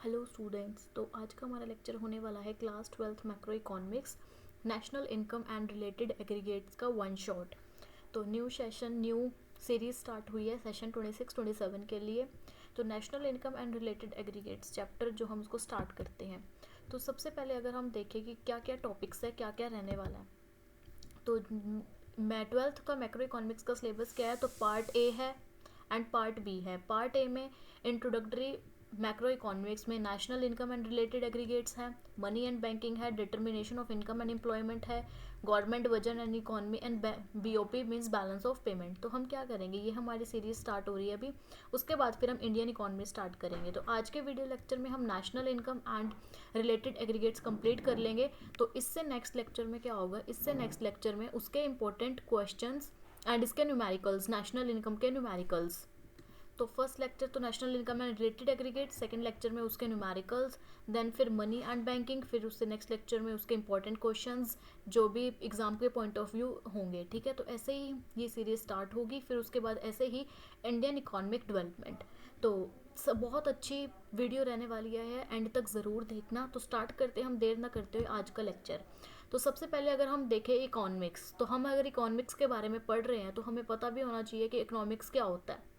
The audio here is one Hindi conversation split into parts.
Hello students. तो आज का हमारा लेक्चर होने वाला है class 12th macro economics national income and related aggregates का वन शॉट। तो new session new series start हुई है सेशन 26-27 के लिए। तो national income and related aggregates chapter जो हम उसको स्टार्ट करते हैं। तो सबसे पहले अगर हम देखें कि क्या क्या टॉपिक्स है, क्या क्या रहने वाला है, तो मैं 12th का मैक्रो इकोनॉमिक्स का सिलेबस क्या है, तो पार्ट ए है एंड पार्ट बी है। पार्ट ए में इंट्रोडक्टरी मैक्रो इकोनॉमिक्स में national income and related aggregates है, मनी एंड बैंकिंग है, determination of income and employment है, गवर्नमेंट वजन and economy and BOP means balance of payment. तो हम क्या करेंगे, ये हमारी सीरीज स्टार्ट हो रही है अभी। उसके बाद फिर हम इंडियन इकोनॉमी स्टार्ट करेंगे। तो आज के वीडियो लेक्चर में हम national income and related aggregates complete कर लेंगे। तो इससे नेक्स्ट लेक्चर में क्या होगा, इससे नेक्स्ट लेक्चर में उसके इंपॉर्टेंट क्वेश्चंस एंड इसके न्यूमेरिकल्स, नेशनल इनकम के न्यूमेरिकल्स। तो फर्स्ट लेक्चर तो national income and related aggregate, second lecture में उसके न्यूमेरिकल्स, देन फिर मनी एंड बैंकिंग, फिर उससे नेक्स्ट लेक्चर में उसके इंपॉर्टेंट क्वेश्चंस जो भी एग्जाम के पॉइंट ऑफ व्यू होंगे। ठीक है, तो ऐसे ही ये सीरीज स्टार्ट होगी। फिर उसके बाद ऐसे ही इंडियन इकोनॉमिक डेवलपमेंट। तो सब बहुत अच्छी वीडियो रहने वाली है, एंड तक ज़रूर देखना। तो स्टार्ट करते हैं हम देर ना करते हुए आज का लेक्चर। तो सबसे पहले अगर हम देखें इकोनॉमिक्स, तो हम अगर इकोनॉमिक्स के बारे में पढ़ रहे हैं तो हमें पता भी होना चाहिए कि इकोनॉमिक्स क्या होता है,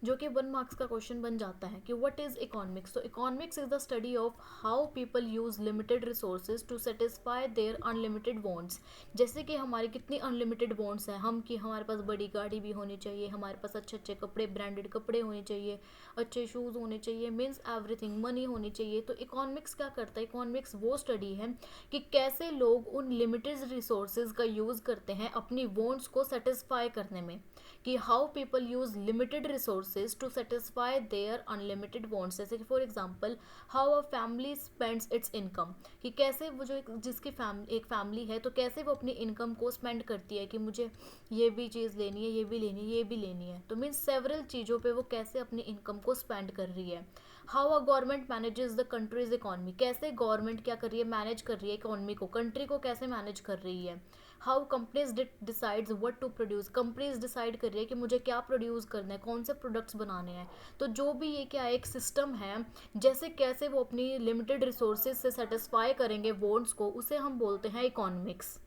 जो कि 1 मार्क्स का क्वेश्चन बन जाता है कि व्हाट इज इकोनॉमिक्स। तो economics is the study of how people use limited resources to satisfy their unlimited wants. जैसे कि हमारी कितनी अनलिमिटेड वांट्स हैं हम, कि हमारे पास बड़ी गाड़ी भी होनी चाहिए, हमारे पास अच्छे अच्छे कपड़े, ब्रांडेड कपड़े होने चाहिए, अच्छे शूज़ होने चाहिए, मीन्स एवरीथिंग, मनी होनी चाहिए। तो इकोनॉमिक्स क्या करता है, इकोनॉमिक्स वो स्टडी है कि कैसे लोग उन लिमिटेड रिसोर्सेज का यूज़ करते हैं अपनी वांट्स को सेटिस्फाई करने में, कि how people use limited resources to satisfy their unlimited wants. जैसे कि for example how a family spends its income, कि कैसे वो जो जिसकी एक फैमिली है तो कैसे वो अपनी इनकम को स्पेंड करती है कि मुझे ये भी चीज़ लेनी है, ये भी लेनी है, ये भी लेनी है। तो मीन्स सेवरल चीज़ों पे वो कैसे अपनी इनकम को स्पेंड कर रही है। How a government manages the countries economy, कैसे गवर्नमेंट क्या कर रही है, मैनेज कर रही है इकॉनमी को, कंट्री को कैसे मैनेज कर रही है। How companies decides what to produce, companies decide कर रही है कि मुझे क्या प्रोड्यूस करना है, कौन से प्रोडक्ट्स बनाने हैं। तो जो भी ये क्या एक सिस्टम है, जैसे कैसे वो अपनी लिमिटेड रिसोर्सेज से सेटिस्फाई करेंगे वॉन्ट्स को, उसे हम बोलते हैं इकोनॉमिक्स।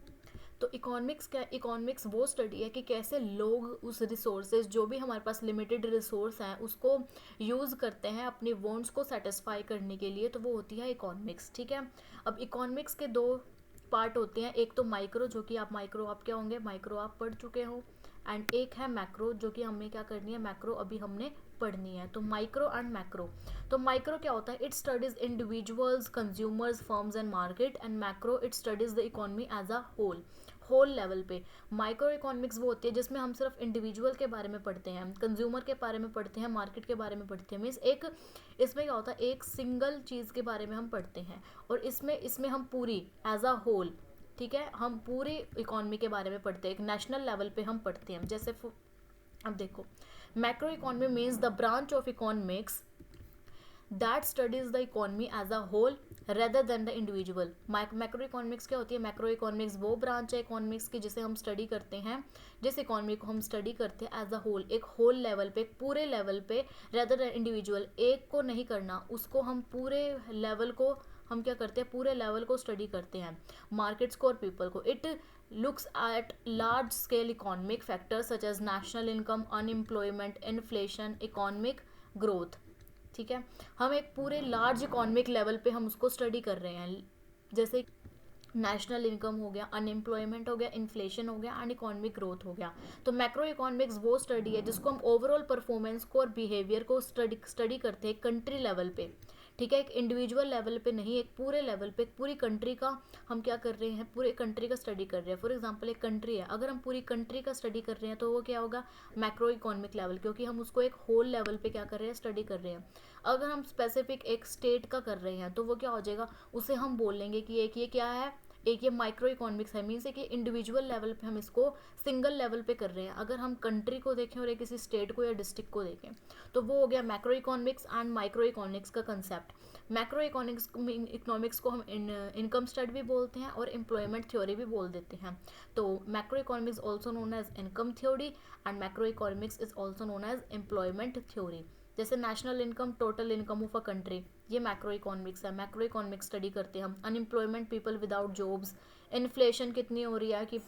तो इकोनॉमिक्स क्या, इकोनॉमिक्स वो स्टडी है कि कैसे लोग उस रिसोर्सेज, जो भी हमारे पास लिमिटेड रिसोर्स हैं, उसको यूज़ करते हैं अपनी वॉन्ट्स को सेटिस्फाई करने के लिए। तो वो होती है इकोनॉमिक्स। ठीक है, अब इकोनॉमिक्स के दो पार्ट होते हैं, एक तो माइक्रो, जो कि आप क्या होंगे, माइक्रो आप पढ़ चुके हो, एंड एक है मैक्रो, जो कि हमें क्या करनी है, मैक्रो अभी हमने पढ़नी है। तो माइक्रो एंड मैक्रो। तो माइक्रो क्या होता है, it studies individuals, consumers, firms and market, and macro it studies the economy as a whole level पे। माइक्रो इकोनॉमिक्स वो होती है जिसमें हम सिर्फ इंडिविजुअल के बारे में पढ़ते हैं, कंज्यूमर के बारे में पढ़ते हैं, मार्केट के बारे में पढ़ते हैं। मीन्स एक इसमें क्या होता है, एक सिंगल चीज़ के बारे में हम पढ़ते हैं, और इसमें इसमें हम पूरी एज अ होल, ठीक है, हम पूरी इकोनॉमी के बारे में पढ़ते हैं, एक नेशनल लेवल पे हम पढ़ते हैं। जैसे अब देखो, macro economy means the branch of economics that studies the economy as a whole rather than the individual. Macro economics क्या होती है, मैक्रो इकोनॉमिक्स वो ब्रांच है इकोनॉमिक्स की जिसे हम स्टडी करते हैं, जिस इकोनॉमी को हम स्टडी करते हैं एज अ होल, एक होल लेवल पे, एक पूरे लेवल पे, रेदर देन इंडिविजुअल, एक को नहीं करना, उसको हम पूरे लेवल को हम क्या करते हैं, पूरे लेवल को स्टडी करते हैं, मार्केट्स को और पीपल को। It looks at large scale economic factors such as national income, unemployment, inflation, economic growth. ठीक है, हम एक पूरे लार्ज इकोनॉमिक लेवल पे हम उसको स्टडी कर रहे हैं, जैसे नेशनल इनकम हो गया, अनएम्प्लॉयमेंट हो गया, इन्फ्लेशन हो गया, एंड इकोनॉमिक ग्रोथ हो गया। तो मैक्रो इकोनॉमिक्स वो स्टडी है जिसको हम ओवरऑल परफॉर्मेंस को और बिहेवियर को स्टडी करते हैं कंट्री लेवल पे। ठीक है, एक इंडिविजुअल लेवल पे नहीं, एक पूरे लेवल पे, एक पूरी कंट्री का हम क्या कर रहे हैं, पूरे कंट्री का स्टडी कर रहे हैं। फॉर एग्जांपल एक कंट्री है, अगर हम पूरी कंट्री का स्टडी कर रहे हैं तो वो क्या होगा, मैक्रो इकोनॉमिक लेवल, क्योंकि हम उसको एक होल लेवल पे क्या कर रहे हैं, स्टडी कर रहे हैं। अगर हम स्पेसिफिक एक स्टेट का कर रहे हैं तो वो क्या हो जाएगा, उसे हम बोलेंगे कि एक ये क्या है, एक ये माइक्रो इकोनॉमिक्स है, मीन्स है कि इंडिविजुअल लेवल पे हम इसको सिंगल लेवल पे कर रहे हैं। अगर हम कंट्री को देखें और एक किसी स्टेट को या डिस्ट्रिक्ट को देखें तो वो हो गया macro economics and micro economics का कंसेप्ट। मैक्रो इकोनॉमिक्स को हम इनकम स्टडी भी बोलते हैं और एम्प्लॉयमेंट थ्योरी भी बोल देते हैं। तो macro economics also known as income theory and macro economics is also known as employment theory. जैसे national income, total income of a country, ये मैक्रो इकोनॉमिक्स है, मैक्रो इकोनॉमिक्स स्टडी करते हैं हम। Unemployment, people without jobs, inflation कितनी हो रही है कि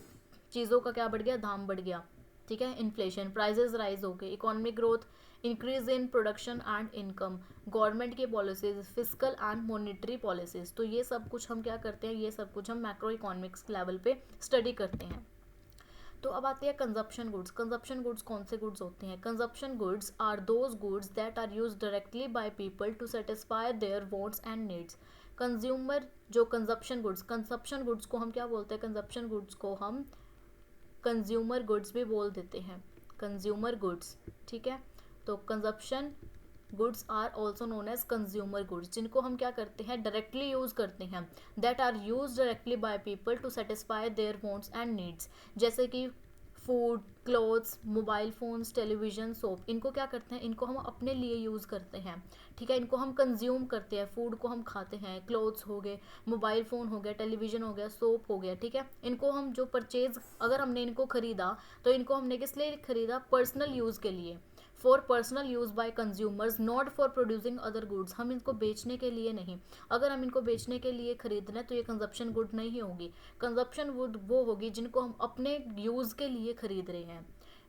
चीज़ों का क्या बढ़ गया, दाम बढ़ गया, ठीक है, इन्फ्लेशन, प्राइजेस राइज हो गए, economic growth, increase in production and income, government की policies, physical and monetary policies. तो ये सब कुछ हम क्या करते हैं, ये सब कुछ हम मैक्रो इकोनॉमिक्स लेवल पे स्टडी करते हैं। तो अब आती है कंजप्शन गुड्स। कंजप्शन गुड्स कौन से गुड्स होते हैं? Consumption goods are those goods that are use directly by people to satisfy their wants and needs. Consumer जो कंजप्शन गुड्स को हम क्या बोलते हैं? कंजप्शन गुड्स को हम कंज्यूमर गुड्स भी बोल देते हैं, कंज्यूमर गुड्स, ठीक है। तो consumption goods are also known as consumer goods, जिनको हम क्या करते हैं, डायरेक्टली यूज करते हैं, that are use directly by people to satisfy their wants and needs. जैसे कि food, clothes, mobile phones, television, soap, इनको क्या करते हैं, इनको हम अपने लिए यूज़ करते हैं, ठीक है, इनको हम कंज्यूम करते हैं, फूड को हम खाते हैं, क्लोथ्स हो गए, मोबाइल फ़ोन हो गया, टेलीविजन हो गया, सोप हो गया, ठीक है। इनको हम जो परचेज, अगर हमने इनको ख़रीदा तो इनको हमने किस लिए ख़रीदा? पर्सनल यूज़ के लिए, for personal use by consumers, not for producing other goods. हम इनको बेचने के लिए नहीं, अगर हम इनको बेचने के लिए खरीद रहे हैं तो ये कंजप्शन गुड नहीं होगी। कंजप्शन गुड वो होगी जिनको हम अपने यूज़ के लिए खरीद रहे हैं।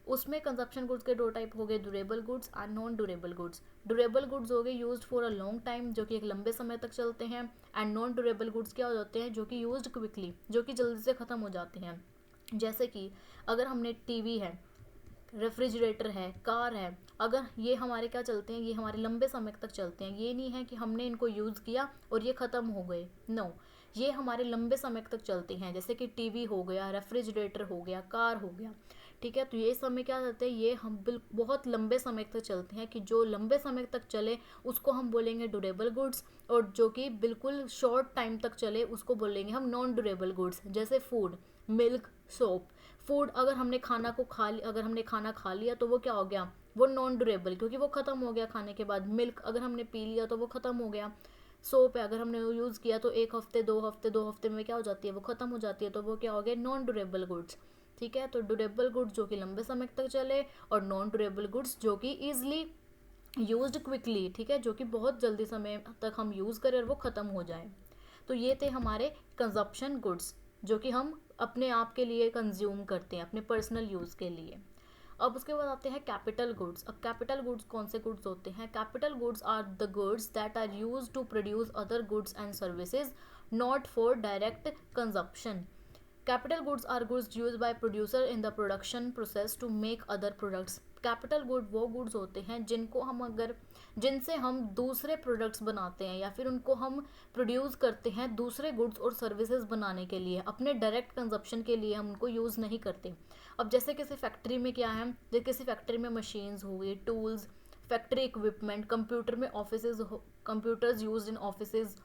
उसमें कंजप्शन गुड्स के दो टाइप हो गए, durable goods and non durable goods. Durable goods हो गए used for a long time, जो कि एक लंबे समय तक चलते हैं, एंड नॉन ड्यूरेबल गुड्स क्या हो जाते हैं, जो कि यूज्ड क्विकली, जो कि जल्दी से ख़त्म हो जाते हैं। जैसे कि अगर हमने टीवी है, रेफ्रिजरेटर है, कार है, अगर ये हमारे क्या चलते हैं, ये हमारे लंबे समय तक चलते हैं। ये नहीं है कि हमने इनको यूज़ किया और ये ख़त्म हो गए, नो, ये हमारे लंबे समय तक चलते हैं। जैसे कि टीवी हो गया, रेफ्रिजरेटर हो गया, कार हो गया, ठीक है। तो ये समय क्या करते हैं, ये हम बहुत लंबे समय तक चलते हैं, कि जो लंबे समय तक चले उसको हम बोलेंगे ड्यूरेबल गुड्स, और जो कि बिल्कुल शॉर्ट टाइम तक चले उसको बोलेंगे हम नॉन ड्यूरेबल गुड्स। जैसे फूड, मिल्क, सोप। फूड, अगर हमने खाना खा लिया तो वो क्या हो गया, वो नॉन ड्यूरेबल, क्योंकि वो ख़त्म हो गया खाने के बाद। मिल्क अगर हमने पी लिया तो वो ख़त्म हो गया। सोप है, अगर हमने यूज़ किया तो एक हफ्ते, 2 हफ्ते में क्या हो जाती है, वो ख़त्म हो जाती है, तो वो क्या हो गया, नॉन ड्यूरेबल गुड्स, ठीक है। तो ड्यूरेबल गुड्स जो कि लंबे समय तक चले, और नॉन ड्यूरेबल गुड्स जो कि ईजिली यूज्ड क्विकली, ठीक है, जो कि बहुत जल्दी समय तक हम यूज़ करें और वो ख़त्म हो जाए। तो ये थे हमारे कंजप्शन गुड्स, जो कि हम अपने आप के लिए कंज्यूम करते हैं, अपने पर्सनल यूज़ के लिए। अब उसके बाद आते हैं कैपिटल गुड्स। अब कैपिटल गुड्स कौन से गुड्स होते हैं? Capital goods are the goods that are used to produce other goods and services, not for direct consumption. Capital goods are goods used by producer in the production process to make other products. Capital good वो गुड्स होते हैं जिनसे हम दूसरे प्रोडक्ट्स बनाते हैं, या फिर उनको हम प्रोड्यूस करते हैं दूसरे गुड्स और सर्विसेज बनाने के लिए, अपने डायरेक्ट कंजप्शन के लिए हम उनको यूज़ नहीं करते। अब जैसे किसी फैक्ट्री में क्या है, जैसे किसी फैक्ट्री में मशीन्स हो गई, टूल्स, फैक्ट्री इक्विपमेंट, कंप्यूटर में computers use in offices,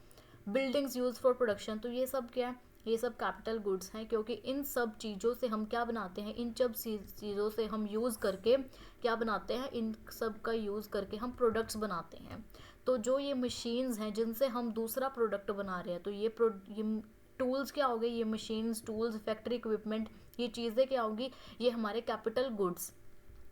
buildings use for production. तो ये सब क्या है, ये सब कैपिटल गुड्स हैं, क्योंकि इन सब चीज़ों से हम क्या बनाते हैं, इन सब चीज़ों से हम यूज़ करके क्या बनाते हैं, इन सब का यूज़ करके हम प्रोडक्ट्स बनाते हैं। तो जो ये मशीन्स हैं जिनसे हम दूसरा प्रोडक्ट बना रहे हैं, तो ये टूल्स क्या हो गए, ये मशीन्स, टूल्स, फैक्ट्री इक्विपमेंट, ये चीज़ें क्या होंगी, ये हमारे कैपिटल गुड्स।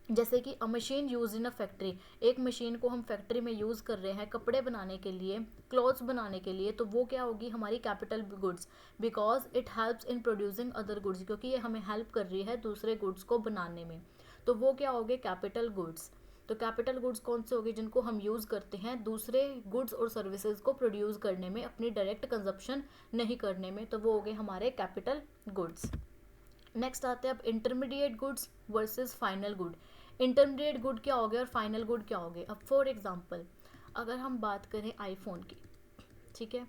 जैसे कि अ machine use in a factory, एक मशीन को हम फैक्ट्री में यूज़ कर रहे हैं कपड़े बनाने के लिए, क्लॉथ्स बनाने के लिए, तो वो क्या होगी, हमारी capital goods, because it helps in producing other goods, क्योंकि ये हमें हेल्प कर रही है दूसरे गुड्स को बनाने में। तो वो क्या हो गए, कैपिटल गुड्स। तो कैपिटल गुड्स कौन से हो गए, जिनको हम यूज़ करते हैं दूसरे गुड्स और सर्विसेज को प्रोड्यूस करने में, अपनी डायरेक्ट कंजप्शन नहीं करने में, तो वो हो गए हमारे कैपिटल गुड्स। नेक्स्ट आते हैं अब intermediate goods versus final good. Intermediate good क्या हो गया और फाइनल गुड क्या हो गए? अब फॉर एग्जांपल अगर हम बात करें आईफोन की, ठीक है,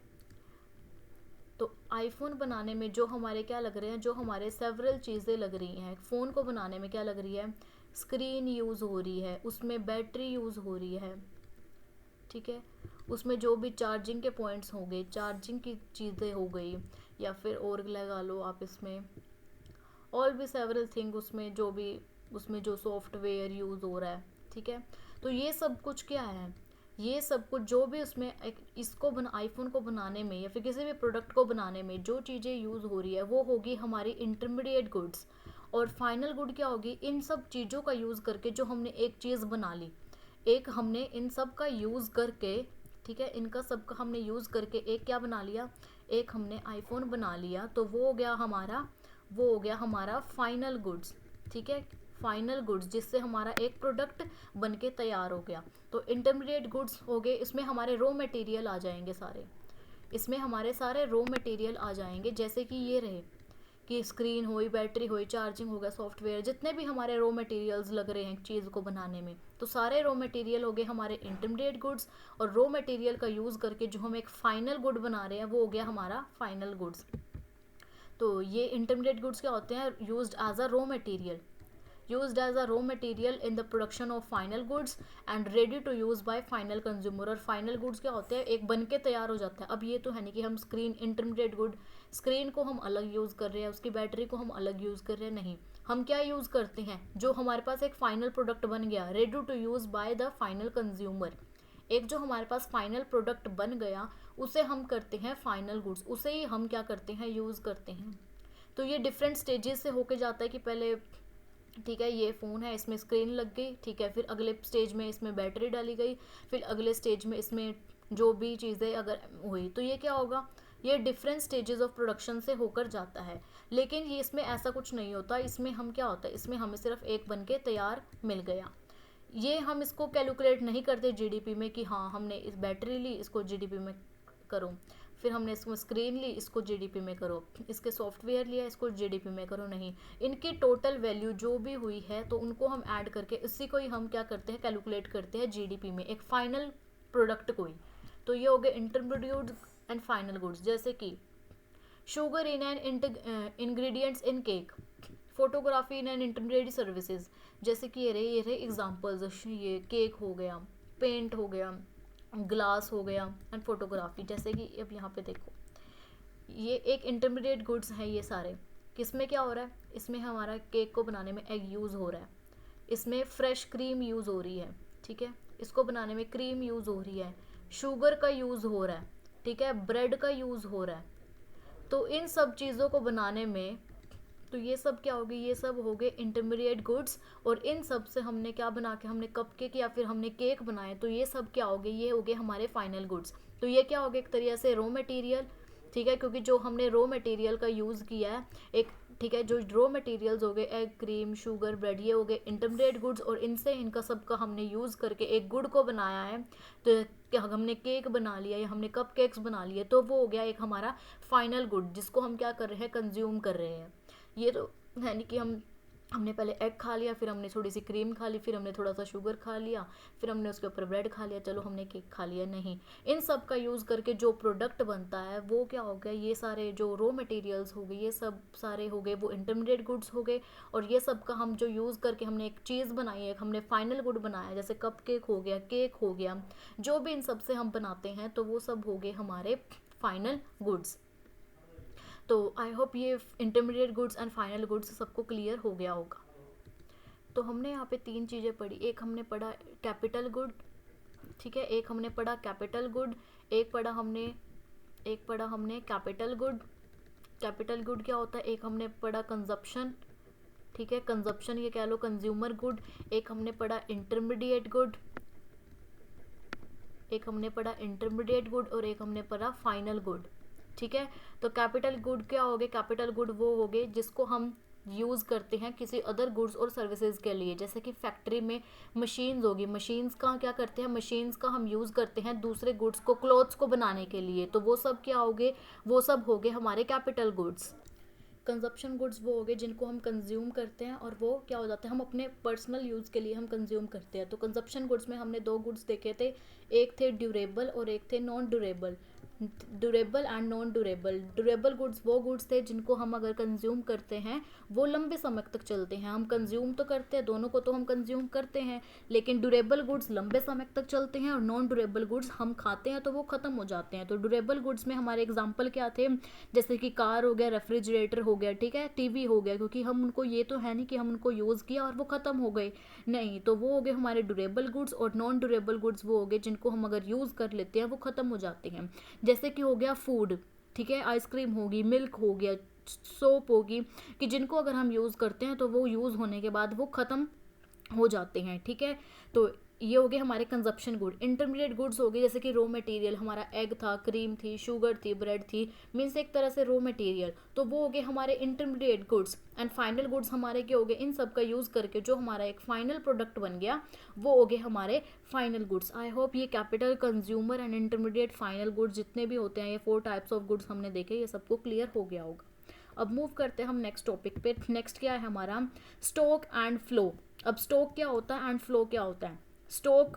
तो आईफोन बनाने में जो हमारे क्या लग रहे हैं, जो हमारे सेवरल चीज़ें लग रही हैं, फ़ोन को बनाने में क्या लग रही है, स्क्रीन यूज़ हो रही है, उसमें बैटरी यूज़ हो रही है, ठीक है, उसमें जो भी चार्जिंग के पॉइंट्स हो गए, चार्जिंग की चीज़ें हो गई, या फिर और लगा लो आप इसमें ऑल भी सेवरल थिंग, उसमें जो सॉफ्टवेयर यूज़ हो रहा है, ठीक है। तो ये सब कुछ क्या है, ये सब कुछ जो भी उसमें आईफोन को बनाने में या फिर किसी भी प्रोडक्ट को बनाने में जो चीज़ें यूज़ हो रही है वो होगी हमारी इंटरमीडिएट गुड्स। और फाइनल गुड क्या होगी, इन सब चीज़ों का यूज़ करके जो हमने एक चीज़ बना ली, एक हमने इन सब का यूज़ करके, ठीक है, इनका सबका हमने यूज़ करके एक क्या बना लिया, एक हमने आईफोन बना लिया। तो वो हो गया हमारा फाइनल गुड्स, ठीक है, फाइनल गुड्स, जिससे हमारा एक प्रोडक्ट बन के तैयार हो गया। तो इंटरमीडिएट गुड्स हो गए, इसमें हमारे रॉ मटेरियल आ जाएंगे सारे, इसमें हमारे सारे रॉ मटेरियल आ जाएंगे, जैसे कि ये रहे कि स्क्रीन हुई, बैटरी हुई, चार्जिंग हो गया, सॉफ्टवेयर, जितने भी हमारे रॉ मटेरियल्स लग रहे हैं चीज़ को बनाने में, तो सारे रॉ मटेरियल हो गए हमारे इंटरमीडिएट गुड्स। और रॉ मटेरियल का यूज़ करके जो हम एक फाइनल गुड बना रहे हैं वो हो गया हमारा फाइनल गुड्स। तो ये इंटरमीडिएट गुड्स क्या होते हैं, used as a raw material, used as a raw material in the production of final goods and ready to use by final consumer। और final goods क्या होते हैं, एक बन के तैयार हो जाता है। अब ये तो है नहीं कि हम स्क्रीन, इंटरमीडिएट गुड, स्क्रीन को हम अलग यूज़ कर रहे हैं, उसकी बैटरी को हम अलग यूज़ कर रहे हैं, नहीं, हम क्या यूज़ करते हैं, जो हमारे पास एक फाइनल प्रोडक्ट बन गया, ready to use by the final consumer, एक जो हमारे पास फाइनल प्रोडक्ट बन गया उसे हम करते हैं फाइनल गुड्स, उसे ही हम क्या करते हैं, यूज़ करते हैं। तो ये डिफरेंट स्टेजेस से होके जाता है कि पहले, ठीक है, ये फ़ोन है, इसमें स्क्रीन लग गई, ठीक है, फिर अगले स्टेज में इसमें बैटरी डाली गई, फिर अगले स्टेज में इसमें जो भी चीज़ें अगर हुई, तो ये क्या होगा, ये डिफरेंट स्टेजेस ऑफ प्रोडक्शन से होकर जाता है। लेकिन ये इसमें ऐसा कुछ नहीं होता, इसमें हम क्या होता है, इसमें हमें सिर्फ एक बन के तैयार मिल गया। ये हम इसको कैलकुलेट नहीं करते जीडीपी में कि हाँ हमने इस बैटरी ली, इसको जीडीपी में करो, फिर हमने इसको स्क्रीन ली, इसको जीडीपी में करो, इसके सॉफ्टवेयर लिया, इसको जीडीपी में करो, नहीं, इनकी टोटल वैल्यू जो भी हुई है तो उनको हम ऐड करके इसी को ही हम क्या करते हैं, कैलकुलेट करते हैं जीडीपी में, एक फाइनल प्रोडक्ट को ही। तो ये हो गए इंटरमीडिएट एंड फाइनल गुड्स, जैसे कि sugar in and ingredients in cake, photography in and intermediate services, जैसे कि ये रहे एग्जांपल्स, ये केक हो गया, पेंट हो गया, ग्लास हो गया एंड फोटोग्राफी। जैसे कि अब यहाँ पे देखो, ये एक इंटरमीडिएट गुड्स है, ये सारे किसमें क्या हो रहा है, इसमें हमारा केक को बनाने में एग यूज़ हो रहा है, इसमें फ्रेश क्रीम यूज़ हो रही है, ठीक है, इसको बनाने में क्रीम यूज़ हो रही है, शुगर का यूज़ हो रहा है, ठीक है, ब्रेड का यूज़ हो रहा है। तो इन सब चीज़ों को बनाने में, तो ये सब क्या हो गई, ये सब हो गए इंटरमीडिएट गुड्स। और इन सब से हमने क्या बना के, हमने कप केक या फिर हमने केक बनाए, तो ये सब क्या हो गए, ये हो गए हमारे फाइनल गुड्स। तो ये क्या हो गया, एक तरीके से रॉ मटेरियल, ठीक है, क्योंकि जो हमने रॉ मटेरियल का यूज़ किया है एक, ठीक है, जो रॉ मटेरियल्स हो गए एग, क्रीम, शुगर, ब्रेड, ये हो गए इंटरमीडिएट गुड्स, और इनसे इनका सबका हमने यूज़ करके एक गुड को बनाया है। तो क्या हमने केक बना लिया या हमने कप केक्स बना लिए, तो वो हो गया एक हमारा फाइनल गुड, जिसको हम क्या कर रहे हैं, कंज्यूम कर रहे हैं। ये तो है नहीं कि हमने पहले एग खा लिया, फिर हमने थोड़ी सी क्रीम खा ली, फिर हमने थोड़ा सा शुगर खा लिया, फिर हमने उसके ऊपर ब्रेड खा लिया, चलो हमने केक खा लिया, नहीं, इन सब का यूज़ करके जो प्रोडक्ट बनता है वो क्या हो गया, ये सारे जो रॉ मटेरियल्स हो गए, ये सब सारे हो गए वो इंटरमीडिएट गुड्स हो गए। और ये सब का हम जो यूज़ करके हमने एक चीज़ बनाई है, हमने फाइनल गुड बनाया, जैसे कप केक हो गया, केक हो गया, जो भी इन सब से हम बनाते हैं, तो वो सब हो गए हमारे फाइनल गुड्स। तो आई होप ये intermediate goods and final goods सबको क्लियर हो गया होगा। तो हमने यहाँ पे तीन चीज़ें पढ़ी, एक हमने पढ़ा कैपिटल गुड, ठीक है, एक हमने पढ़ा कैपिटल गुड, एक पढ़ा हमने कैपिटल गुड। कैपिटल गुड क्या होता है, एक हमने पढ़ा कंजप्शन, ठीक है, कंजप्शन ये कह लो कंज्यूमर गुड। एक हमने पढ़ा इंटरमीडिएट गुड, एक हमने पढ़ा इंटरमीडिएट गुड, और एक हमने पढ़ा फाइनल गुड, ठीक है। तो कैपिटल गुड क्या हो गए, कैपिटल गुड वो हो गए जिसको हम यूज़ करते हैं किसी अदर गुड्स और सर्विसेज के लिए, जैसे कि फैक्ट्री में मशीन्स होगी, मशीन्स का क्या करते हैं, मशीन्स का हम यूज़ करते हैं दूसरे गुड्स को, क्लोथ्स को बनाने के लिए, तो वो सब क्या हो गए, वो सब हो गए हमारे कैपिटल गुड्स। कंजप्शन गुड्स वो हो गए जिनको हम कंज्यूम करते हैं, और वो क्या हो जाता है, हम अपने पर्सनल यूज़ के लिए हम कंज्यूम करते हैं। तो कंजप्शन गुड्स में हमने दो गुड्स देखे थे, एक थे ड्यूरेबल और एक थे non durable. Durable and non durable, durable goods वो गुड्स थे जिनको हम अगर कंज्यूम करते हैं वो लंबे समय तक चलते हैं, हम कंज्यूम तो करते हैं, दोनों को तो हम कंज्यूम करते हैं, लेकिन ड्यूरेबल गुड्स लंबे समय तक चलते हैं, और नॉन ड्यूरेबल गुड्स हम खाते हैं तो वो ख़त्म हो जाते हैं। तो ड्यूरेबल गुड्स में हमारे एग्जाम्पल क्या थे, जैसे कि कार हो गया, रेफ्रिजरेटर हो गया, ठीक है, टीवी हो गया, क्योंकि हम उनको, ये तो है नहीं कि हम उनको यूज़ किया और वो ख़त्म हो गए, नहीं, तो वो हो गए हमारे ड्यूरेबल गुड्स। और नॉन ड्यूरेबल गुड्स वो हो गए जिनको हम अगर यूज़ कर लेते हैं वो ख़त्म हो जाते हैं, जैसे कि हो गया फूड, ठीक है, आइसक्रीम होगी, मिल्क हो गया, सोप होगी, कि जिनको अगर हम यूज़ करते हैं तो वो यूज़ होने के बाद वो ख़त्म हो जाते हैं, ठीक है। तो ये हो गए हमारे कंजप्शन गुड। इंटरमीडिएट गुड्स हो गए जैसे कि रॉ मटेरियल, हमारा एग था, क्रीम थी, शुगर थी, ब्रेड थी, मीन्स एक तरह से रॉ मटेरियल, तो वो हो गए हमारे intermediate goods. And final goods हमारे क्या हो गए, इन सब का यूज़ करके जो हमारा एक फाइनल प्रोडक्ट बन गया वो हो गए हमारे फाइनल गुड्स। आई होप ये capital, consumer and intermediate final goods जितने भी होते हैं, ये 4 टाइप्स ऑफ गुड्स हमने देखे, ये सबको क्लियर हो गया होगा। अब मूव करते हैं हम नेक्स्ट टॉपिक पे। नेक्स्ट क्या है हमारा, स्टॉक एंड फ्लो। अब स्टॉक क्या होता है एंड फ्लो क्या होता है। Stock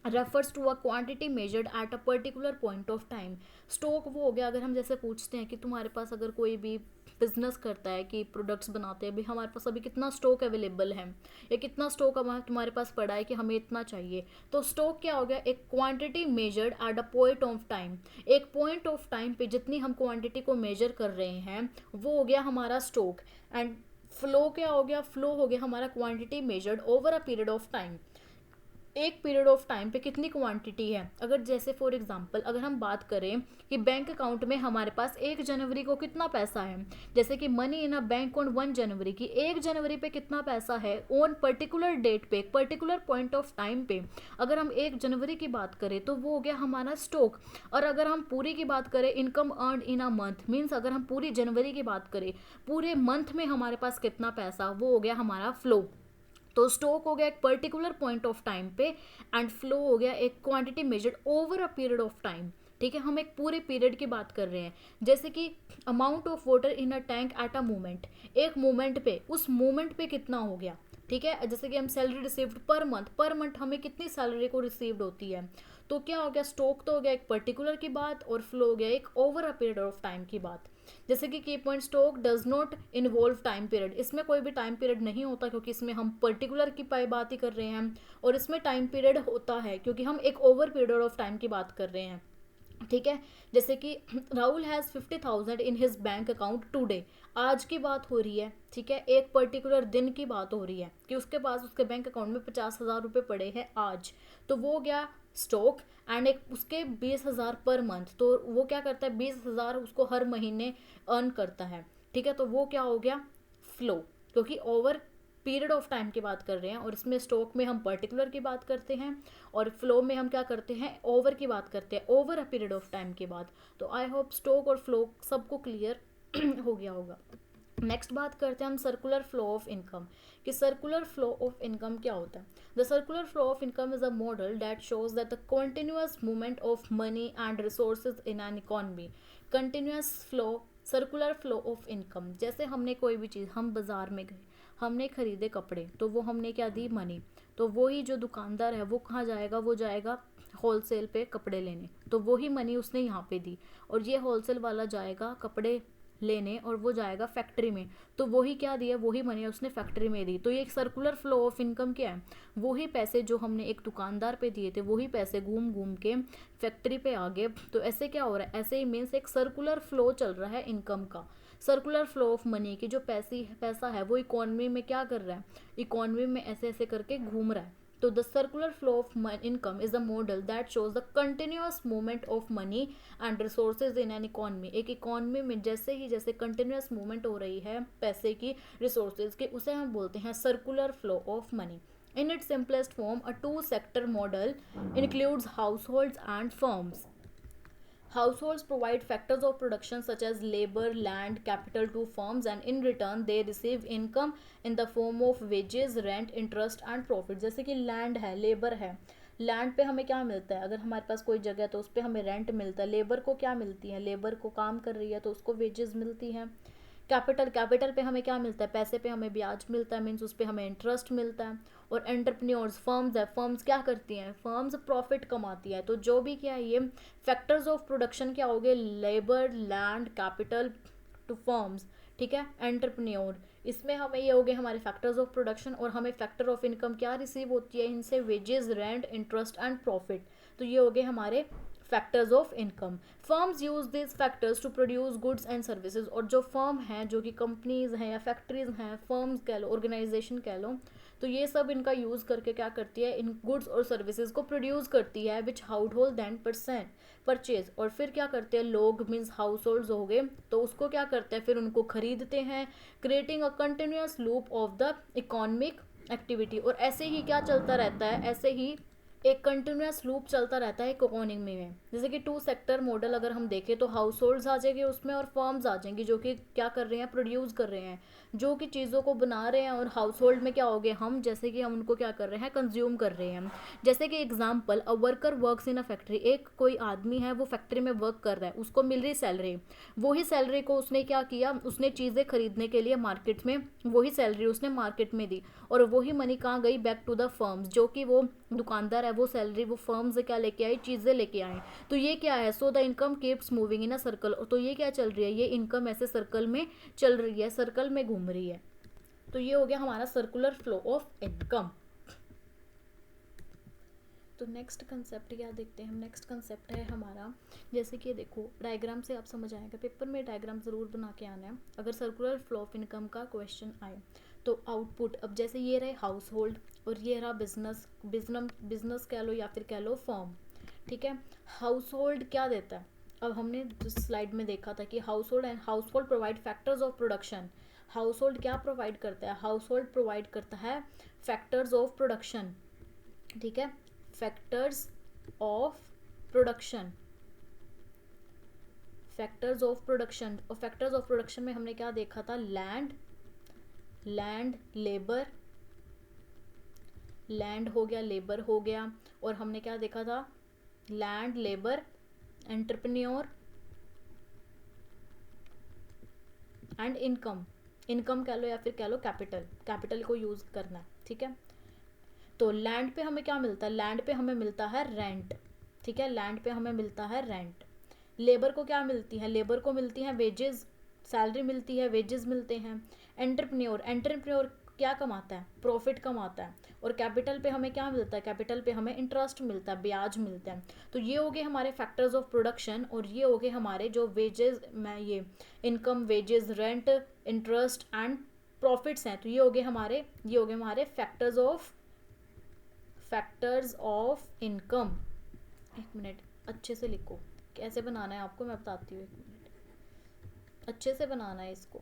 refers to a quantity measured at a particular point of time. Stock वो हो गया, अगर हम जैसे पूछते हैं कि तुम्हारे पास अगर कोई भी बिजनेस करता है कि प्रोडक्ट्स बनाते हैं, भाई हमारे पास अभी कितना स्टॉक अवेलेबल है या कितना स्टॉक अब तुम्हारे पास पड़ा है कि हमें इतना चाहिए, तो स्टॉक क्या हो गया, एक quantity measured at a point of time. एक पॉइंट ऑफ टाइम पे जितनी हम क्वांटिटी को मेजर कर रहे हैं वो हो गया हमारा स्टॉक। एंड फ्लो क्या हो गया, फ्लो हो गया हमारा quantity measured over a period of time. एक पीरियड ऑफ टाइम पे कितनी क्वांटिटी है। अगर जैसे फॉर एग्जांपल अगर हम बात करें कि बैंक अकाउंट में हमारे पास 1 जनवरी को कितना पैसा है, जैसे कि money in a bank on 1 जनवरी की 1 जनवरी पे कितना पैसा है ऑन पर्टिकुलर डेट पे, पर्टिकुलर पॉइंट ऑफ टाइम पे, अगर हम 1 जनवरी की बात करें तो वो हो गया हमारा स्टॉक। और अगर हम पूरी की बात करें, income earn in a month, means अगर हम पूरी जनवरी की बात करें, पूरे मंथ में हमारे पास कितना पैसा, वो हो गया हमारा फ्लो। तो स्टॉक हो गया एक पर्टिकुलर पॉइंट ऑफ टाइम पे एंड फ्लो हो गया एक quantity measured over a period of time. ठीक है, हम एक पूरे पीरियड की बात कर रहे हैं, जैसे कि amount of water in a tank at a moment, एक मोमेंट पे, उस मोमेंट पे कितना हो गया। ठीक है, जैसे कि हम salary received per month, per month हमें कितनी सैलरी को रिसीव्ड होती है, तो क्या हो गया, स्टॉक तो हो गया एक पर्टिकुलर की बात और फ्लो हो गया एक over a period of time की बात। जैसे कि की point, stock does not involve time period, इसमें कोई भी टाइम पीरियड नहीं होता क्योंकि इसमें हम पर्टिकुलर की बात ही कर रहे हैं, और इसमें टाइम पीरियड होता है क्योंकि हम एक ओवर पीरियड ऑफ टाइम की बात कर रहे हैं। ठीक है, जैसे कि Rahul has 50,000 in his bank account today, आज की बात हो रही है। ठीक है, एक पर्टिकुलर दिन की बात हो रही है कि उसके पास उसके बैंक अकाउंट में 50,000 रुपये पड़े हैं आज, तो वो गया स्टॉक। एंड एक उसके 20,000 पर मंथ, तो वो क्या करता है 20,000 उसको हर महीने अर्न करता है। ठीक है, तो वो क्या हो गया फ्लो, क्योंकि ओवर पीरियड ऑफ टाइम की बात कर रहे हैं और इसमें स्टॉक में हम पर्टिकुलर की बात करते हैं और फ्लो में हम क्या करते हैं ओवर की बात करते हैं, over a period of time की बात। तो आई होप स्टॉक और फ्लो सबको क्लियर हो गया होगा। नेक्स्ट बात करते हैं हम सर्कुलर फ्लो ऑफ इनकम, कि सर्कुलर फ्लो ऑफ इनकम क्या होता है। The circular flow of income is a model that shows that the continuous movement of money and resources in an economy. Continuous flow, circular flow of income, जैसे हमने कोई भी चीज़, हम बाजार में गए, हमने खरीदे कपड़े, तो वो हमने क्या दी, मनी, तो वही जो दुकानदार है वो कहाँ जाएगा, वो जाएगा होलसेल पे कपड़े लेने, तो वही मनी उसने यहाँ पे दी, और ये होलसेल वाला जाएगा कपड़े लेने और वो जाएगा फैक्ट्री में, तो वही क्या दिया, वही मनी उसने फैक्ट्री में दी। तो ये एक सर्कुलर फ्लो ऑफ इनकम क्या है, वही पैसे जो हमने एक दुकानदार पे दिए थे वही पैसे घूम घूम के फैक्ट्री पे आ गए। तो ऐसे क्या हो रहा है, ऐसे ही मीन्स एक सर्कुलर फ्लो चल रहा है इनकम का, सर्कुलर फ्लो ऑफ मनी की, जो पैसा है वो इकोनॉमी में क्या कर रहा है, इकोनॉमी में ऐसे ऐसे करके घूम रहा है। तो the circular flow of income is a model that shows the continuous movement of money and resources in an economy। एक इकोनॉमी में जैसे ही जैसे कंटिन्यूस मूवमेंट हो रही है पैसे की, रिसोर्सेज की, उसे हम बोलते हैं circular flow of money. In its simplest form, a two-sector model includes households and firms. Households provide factors of production such as labor, land, capital to firms, and in return they receive income in the form of wages, rent, interest and profit। जैसे कि लैंड है, लेबर है, लैंड पे हमें क्या मिलता है, अगर हमारे पास कोई जगह है तो उस पर हमें रेंट मिलता है, लेबर को क्या मिलती है, लेबर को काम कर रही है तो उसको वेजेस मिलती हैं। कैपिटल पे हमें क्या मिलता है, पैसे पे हमें ब्याज मिलता है, मीन्स उस पर हमें इंटरेस्ट मिलता है। और एंटरप्रेन्योर्स, फर्म्स है, फर्म्स क्या करती हैं, फर्म्स प्रॉफिट कमाती है। तो जो भी क्या है ये फैक्टर्स ऑफ प्रोडक्शन क्या हो गए, labour, land, capital to firms. ठीक है, एंटरप्रेन्योर, इसमें हमें ये हो गए हमारे फैक्टर्स ऑफ प्रोडक्शन, और हमें फैक्टर ऑफ इनकम क्या रिसीव होती है इनसे, wages, rent, interest and profit. तो ये हो गए हमारे factors of income. Firms use this factors to produce goods and services, और जो फर्म हैं, जो कि कंपनीज हैं या फैक्ट्रीज हैं, फर्म्स कह लो, ऑर्गेनाइजेशन कह लो, तो ये सब इनका यूज़ करके क्या करती है, इन गुड्स और सर्विसेज को प्रोड्यूस करती है, which household then purchase. और फिर क्या करते हैं लोग, मीन्स हाउस होल्ड हो गए, तो उसको क्या करते हैं फिर उनको खरीदते हैं, creating a continuous loop of the economic activity. और ऐसे ही क्या चलता रहता है, ऐसे ही एक कंटिन्यूस लूप चलता रहता है इकोनॉमी में। जैसे कि 2 सेक्टर मॉडल अगर हम देखें तो हाउस होल्ड्स आ जाएंगे उसमें और फर्म्स आ जाएंगी जो कि क्या कर रहे हैं, प्रोड्यूस कर रहे हैं, जो कि चीज़ों को बना रहे हैं। और हाउस होल्ड में क्या हो गए हम, जैसे कि हम उनको क्या कर रहे हैं, कंज्यूम कर रहे हैं। जैसे कि example, a worker works in a factory, एक कोई आदमी है वो फैक्ट्री में वर्क कर रहा है, उसको मिल रही सैलरी, वही सैलरी को उसने क्या किया, उसने चीज़ें खरीदने के लिए मार्केट में वही सैलरी उसने मार्केट में दी, और वही मनी कहाँ गई, बैक टू द फर्म्स, जो कि वो दुकानदार है वो सैलरी वो फर्म से क्या लेके आई, चीज़ें लेके आए। तो ये क्या है, so the income keeps moving in a circle. तो ये क्या चल रही है, ये इनकम ऐसे सर्कल में चल रही है, सर्कल में घूम रही है। तो ये हो गया हमारा सर्कुलर फ्लो ऑफ इनकम। तो नेक्स्ट कंसेप्ट क्या देखते हैं हम, नेक्स्ट कंसेप्ट है हमारा, जैसे कि देखो डायग्राम से आप समझ आएगा, पेपर में डायग्राम ज़रूर बना के आना है अगर सर्कुलर फ्लो ऑफ इनकम का क्वेश्चन आए। तो आउटपुट, अब जैसे ये रहे हाउस होल्ड और ये रहा बिजनेस, बिजनेस कह लो या फिर कह लो फॉर्म, ठीक है। हाउस होल्ड क्या देता है, अब हमने स्लाइड में देखा था कि house hold and house hold provide factors of production. House hold क्या प्रोवाइड करता है, हाउस होल्ड प्रोवाइड करता है फैक्टर्स ऑफ प्रोडक्शन, ठीक है, factors of production, factors of production. और फैक्टर्स ऑफ प्रोडक्शन में हमने क्या देखा था, लैंड लेबर, लैंड हो गया, लेबर हो गया, और हमने क्या देखा था, land labour entrepreneur and income, income कह लो या फिर कह लो कैपिटल, कैपिटल को यूज करना है, ठीक है। तो लैंड पे हमें क्या मिलता है, लैंड पे हमें मिलता है रेंट, ठीक है, लैंड पे हमें मिलता है रेंट। लेबर को क्या मिलती है, लेबर को मिलती है वेजेस, सैलरी मिलती है, वेजेस मिलते हैं। एंटरप्रेन्योर, एंटरप्रेन्योर क्या कमाता है, प्रॉफिट कमाता है। और कैपिटल पे हमें क्या मिलता है, कैपिटल पे हमें इंटरेस्ट मिलता है, ब्याज मिलता है। तो ये हो गए हमारे फैक्टर्स ऑफ प्रोडक्शन, और ये हो गए हमारे जो वेजेस में ये income, wages, rent, interest and profits हैं। तो ये हो गए हमारे फैक्टर्स ऑफ इनकम। एक मिनट, अच्छे से लिखो, कैसे बनाना है आपको मैं बताती हूँ, एक मिनट, अच्छे से बनाना है इसको।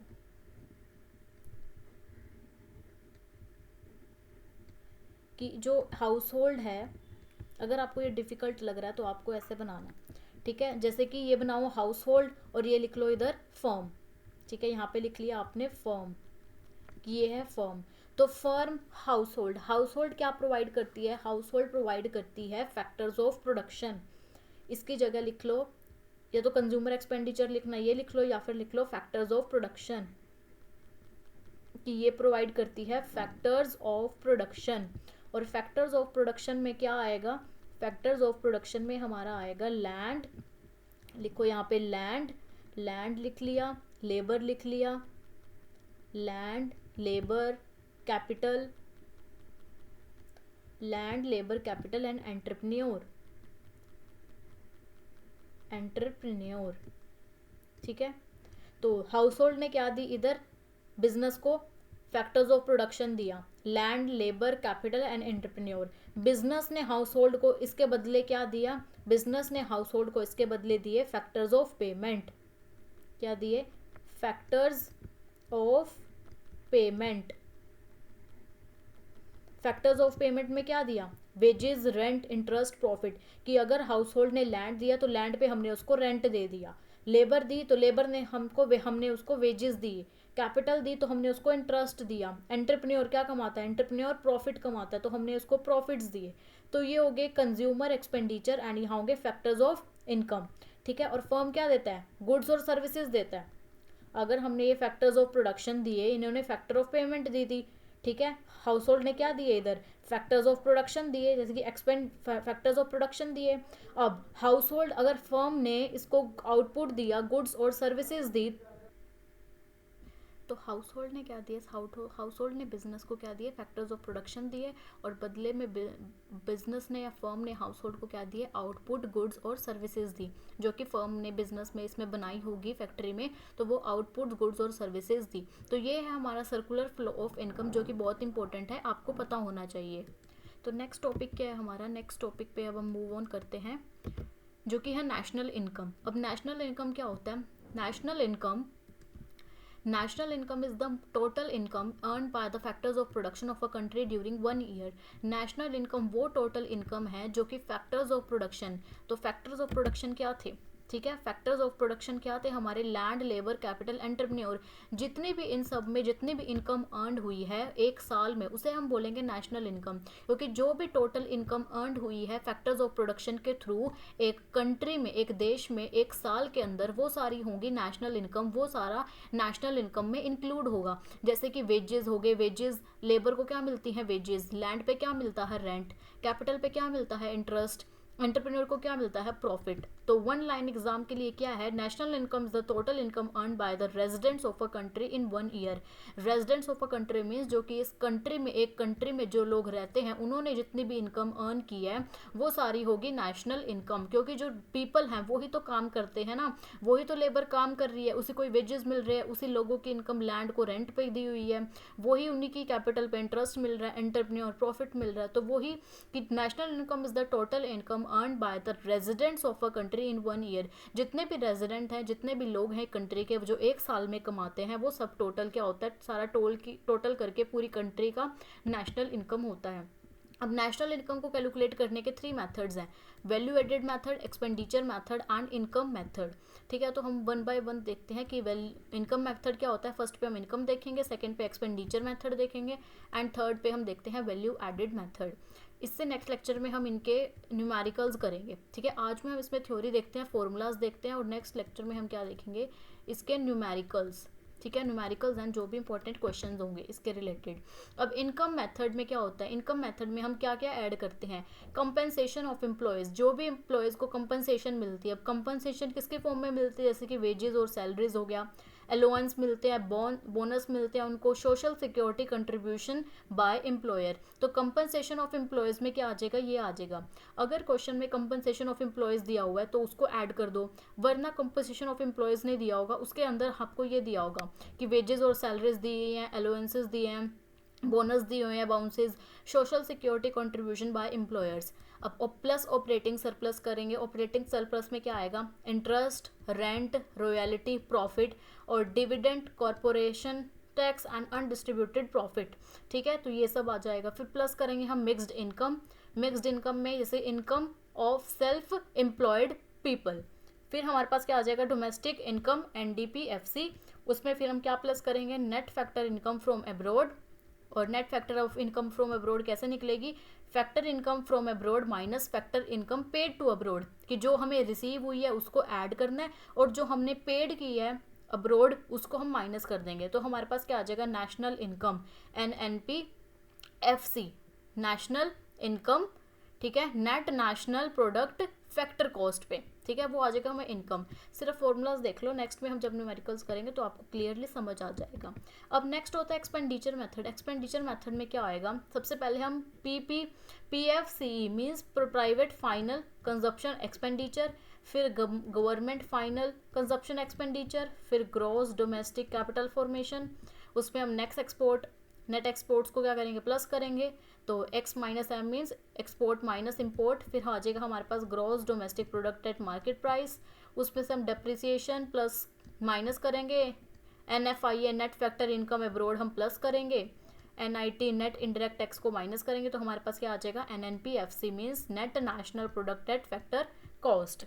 कि जो हाउस होल्ड है, अगर आपको ये डिफ़िकल्ट लग रहा है तो आपको ऐसे बनाना है, ठीक है। जैसे कि ये बनाओ हाउस होल्ड और ये लिख लो इधर फर्म, ठीक है, यहाँ पे लिख लिया आपने फर्म, ये है फर्म। तो firm house hold, house hold क्या प्रोवाइड करती है, हाउस होल्ड प्रोवाइड करती है फैक्टर्स ऑफ प्रोडक्शन। इसकी जगह लिख लो, या तो कंज्यूमर एक्सपेंडिचर लिखना, ये लिख लो, या फिर लिख लो फैक्टर्स ऑफ प्रोडक्शन, कि ये प्रोवाइड करती है फैक्टर्स ऑफ प्रोडक्शन। और फैक्टर्स ऑफ प्रोडक्शन में क्या आएगा, फैक्टर्स ऑफ प्रोडक्शन में हमारा आएगा लैंड, लिखो यहाँ पे लैंड, लैंड लिख लिया, लेबर लिख लिया, land labour capital, land labour capital and entrepreneur, entrepreneur, ठीक है। तो हाउस होल्ड ने क्या दी इधर, बिजनेस को फैक्टर्स ऑफ प्रोडक्शन दिया, land labour capital and entrepreneur. Business ने हाउस होल्ड को इसके बदले क्या दिया, बिजनेस ने हाउस होल्ड को इसके बदले दिए फैक्टर्स ऑफ पेमेंट, क्या दिए, factors of payment. Factors of payment में क्या दिया, वेजेस, रेंट, इंटरेस्ट, प्रॉफिट। कि अगर हाउस होल्ड ने लैंड दिया तो लैंड पे हमने उसको रेंट दे दिया, लेबर दी तो लेबर ने हमने उसको वेजेस दी, कैपिटल दी तो हमने उसको इंटरेस्ट दिया। एंटरप्रेन्योर क्या कमाता है, एंटरप्रेन्योर प्रॉफिट कमाता है तो हमने उसको प्रॉफिट्स दिए। तो ये हो गए कंज्यूमर एक्सपेंडिचर एंड यहाँ होंगे फैक्टर्स ऑफ इनकम, ठीक है। और फर्म क्या देता है, गुड्स और सर्विसेज देता है। अगर हमने ये फैक्टर्स ऑफ प्रोडक्शन दिए, इन्होंने फैक्टर ऑफ पेमेंट दी थी, ठीक है। हाउस होल्ड ने क्या दिए इधर, फैक्टर्स ऑफ प्रोडक्शन दिए, जैसे कि एक्सपेंड फैक्टर्स ऑफ प्रोडक्शन दिए। अब हाउस होल्ड, अगर फर्म ने इसको आउटपुट दिया, गुड्स और सर्विसेज दी, तो हाउस होल्ड ने क्या दिया, हाउस होल्ड ने बिजनेस को क्या दिए, फैक्टर्स ऑफ प्रोडक्शन दिए, और बदले में बिजनेस ने या फर्म ने हाउस होल्ड को क्या दिए, आउटपुट, गुड्स और सर्विसेज दी, जो कि फर्म ने बिजनेस में इसमें बनाई होगी फैक्ट्री में, तो वो आउटपुट, गुड्स और सर्विसेज दी। तो ये है हमारा सर्कुलर फ्लो ऑफ इनकम, जो कि बहुत इंपॉर्टेंट है, आपको पता होना चाहिए। तो नेक्स्ट टॉपिक क्या है हमारा, नेक्स्ट टॉपिक पे अब हम मूव ऑन करते हैं, जो कि है नेशनल इनकम। अब नेशनल इनकम क्या होता है, national income National income is the total income earned by the factors of production of a country during 1 year. National income वो total income है जो कि factors of production, तो factors of production क्या थे, ठीक है, फैक्टर्स ऑफ प्रोडक्शन क्या थे, हमारे लैंड, लेबर, कैपिटल, एंटरप्रेन्योर, जितनी भी इन सब में जितनी भी इनकम अर्नड हुई है एक साल में, उसे हम बोलेंगे नेशनल इनकम। क्योंकि जो भी टोटल इनकम अर्नड हुई है फैक्टर्स ऑफ प्रोडक्शन के थ्रू एक कंट्री में, एक देश में एक साल के अंदर, वो सारी होंगी नेशनल इनकम, वो सारा नेशनल इनकम में इंक्लूड होगा। जैसे कि वेजेस हो गए, वेजेस लेबर को क्या मिलती है, वेजेस, लैंड पे क्या मिलता है, रेंट, कैपिटल पे क्या मिलता है, इंटरेस्ट, एंटरप्रेन्योर को क्या मिलता है, प्रॉफिट। तो वन लाइन एग्जाम के लिए क्या है, national income is the total income earn by the residents of a country in 1 year. Residents of a country means जो कि इस कंट्री में, एक कंट्री में जो लोग रहते हैं उन्होंने जितनी भी इनकम अर्न की है वो सारी होगी नेशनल इनकम। क्योंकि जो पीपल हैं वही तो काम करते हैं ना, वही तो लेबर काम कर रही है, उसी को वेजेस मिल रहे हैं, उसी लोगों की इनकम लैंड को रेंट पे दी हुई है, वही उन्हीं की कैपिटल पे इंटरेस्ट मिल रहा है, एंटरप्रेन्योर प्रॉफिट मिल रहा है। तो वही कि national income is the total income earn by the residents of a country in 1 year. जितने भी रेजिडेंट हैं, जितने भी लोग हैं कंट्री के जो एक साल में कमाते हैं, वो सब टोटल क्या होता है, सारा टोटल करके पूरी कंट्री का नेशनल इनकम होता है। अब नेशनल इनकम को कैलकुलेट करने के 3 मेथड्स हैं, value added method, expenditure method and income method. ठीक है, तो हम 1 बाय 1 देखते हैं कि इनकम मेथड क्या होता है। फर्स्ट पे हम इनकम देखेंगे, सेकंड पे एक्सपेंडिचर मेथड देखेंगे एंड थर्ड पे हम देखते हैं वैल्यू एडेड मेथड। इससे नेक्स्ट लेक्चर में हम इनके न्यूमेरिकल्स करेंगे। ठीक है, आज में हम इसमें थ्योरी देखते हैं, फॉर्मूलाज देखते हैं और नेक्स्ट लेक्चर में हम क्या देखेंगे, इसके न्यूमेरिकल्स। ठीक है, न्यूमेरिकल्स एंड जो भी इंपॉर्टेंट क्वेश्चंस होंगे इसके रिलेटेड। अब इनकम मेथड में क्या होता है, इनकम मेथड में हम क्या क्या ऐड करते हैं, कंपनसेशन ऑफ एम्प्लॉयज़, जो भी एम्प्लॉयज़ को कंपनसेशन मिलती है। अब कंपनसेशन किसके फॉर्म में मिलती है, जैसे कि वेजेस और सैलरीज हो गया, अलाउंस मिलते हैं, बोनस मिलते हैं उनको, social security contribution by employer. तो कंपनसेशन ऑफ एम्प्लॉयज़ में क्या आ जाएगा, ये आ जाएगा। अगर क्वेश्चन में कंपनसेशन ऑफ एम्प्लॉयज़ दिया हुआ है तो उसको ऐड कर दो, वरना कंपनसेशन ऑफ एम्प्लॉयज़ नहीं दिया होगा, उसके अंदर आपको ये दिया होगा कि वेजेस और सैलरीज दी हैं, अलाउंसेस दिए हैं, बोनस दिए हुए हैं, bounces, social security contribution by employers. अब प्लस ऑपरेटिंग सरप्लस करेंगे, ऑपरेटिंग सरप्लस में क्या आएगा, इंटरेस्ट, रेंट, रॉयल्टी, प्रॉफिट और dividend, corporation tax and undistributed profit. ठीक है, तो ये सब आ जाएगा। फिर प्लस करेंगे हम मिक्स्ड इनकम, मिक्स्ड इनकम में जैसे income of self employed people. फिर हमारे पास क्या आ जाएगा, डोमेस्टिक इनकम, NDP-FC। उसमें फिर हम क्या प्लस करेंगे, net factor income from abroad. और net factor of income from abroad कैसे निकलेगी, factor income from abroad minus factor income paid to abroad, कि जो हमें रिसीव हुई है उसको ऐड करना है और जो हमने पेड की है अब्रॉड उसको हम माइनस कर देंगे। तो हमारे पास क्या आ जाएगा, national income, NNP-FC, national income. ठीक है, net national product factor cost पे। ठीक है, वो आ जाएगा हमें इनकम। सिर्फ फॉर्मूलाज देख लो, नेक्स्ट में हम जब न्यूमेरिकल्स करेंगे तो आपको क्लियरली समझ आ जाएगा। अब नेक्स्ट होता है एक्सपेंडिचर मेथड। एक्सपेंडिचर मेथड में क्या आएगा, सबसे पहले हम PFCE means private final consumption expenditure, फिर गवर्नमेंट फाइनल कंजप्शन एक्सपेंडिचर, फिर ग्रॉस डोमेस्टिक कैपिटल फॉर्मेशन। उसमें हम नेट एक्सपोर्ट्स को क्या करेंगे, प्लस करेंगे। तो X minus M means export minus import. फिर आ जाएगा हमारे पास gross domestic product at market price. उसमें से हम डेप्रिसिएशन प्लस माइनस करेंगे। NFIA net factor income abroad हम प्लस करेंगे। NIT नेट इंडायरेक्ट टैक्स को माइनस करेंगे। तो हमारे पास क्या आ जाएगा, NNP-FC means net national product at factor cost.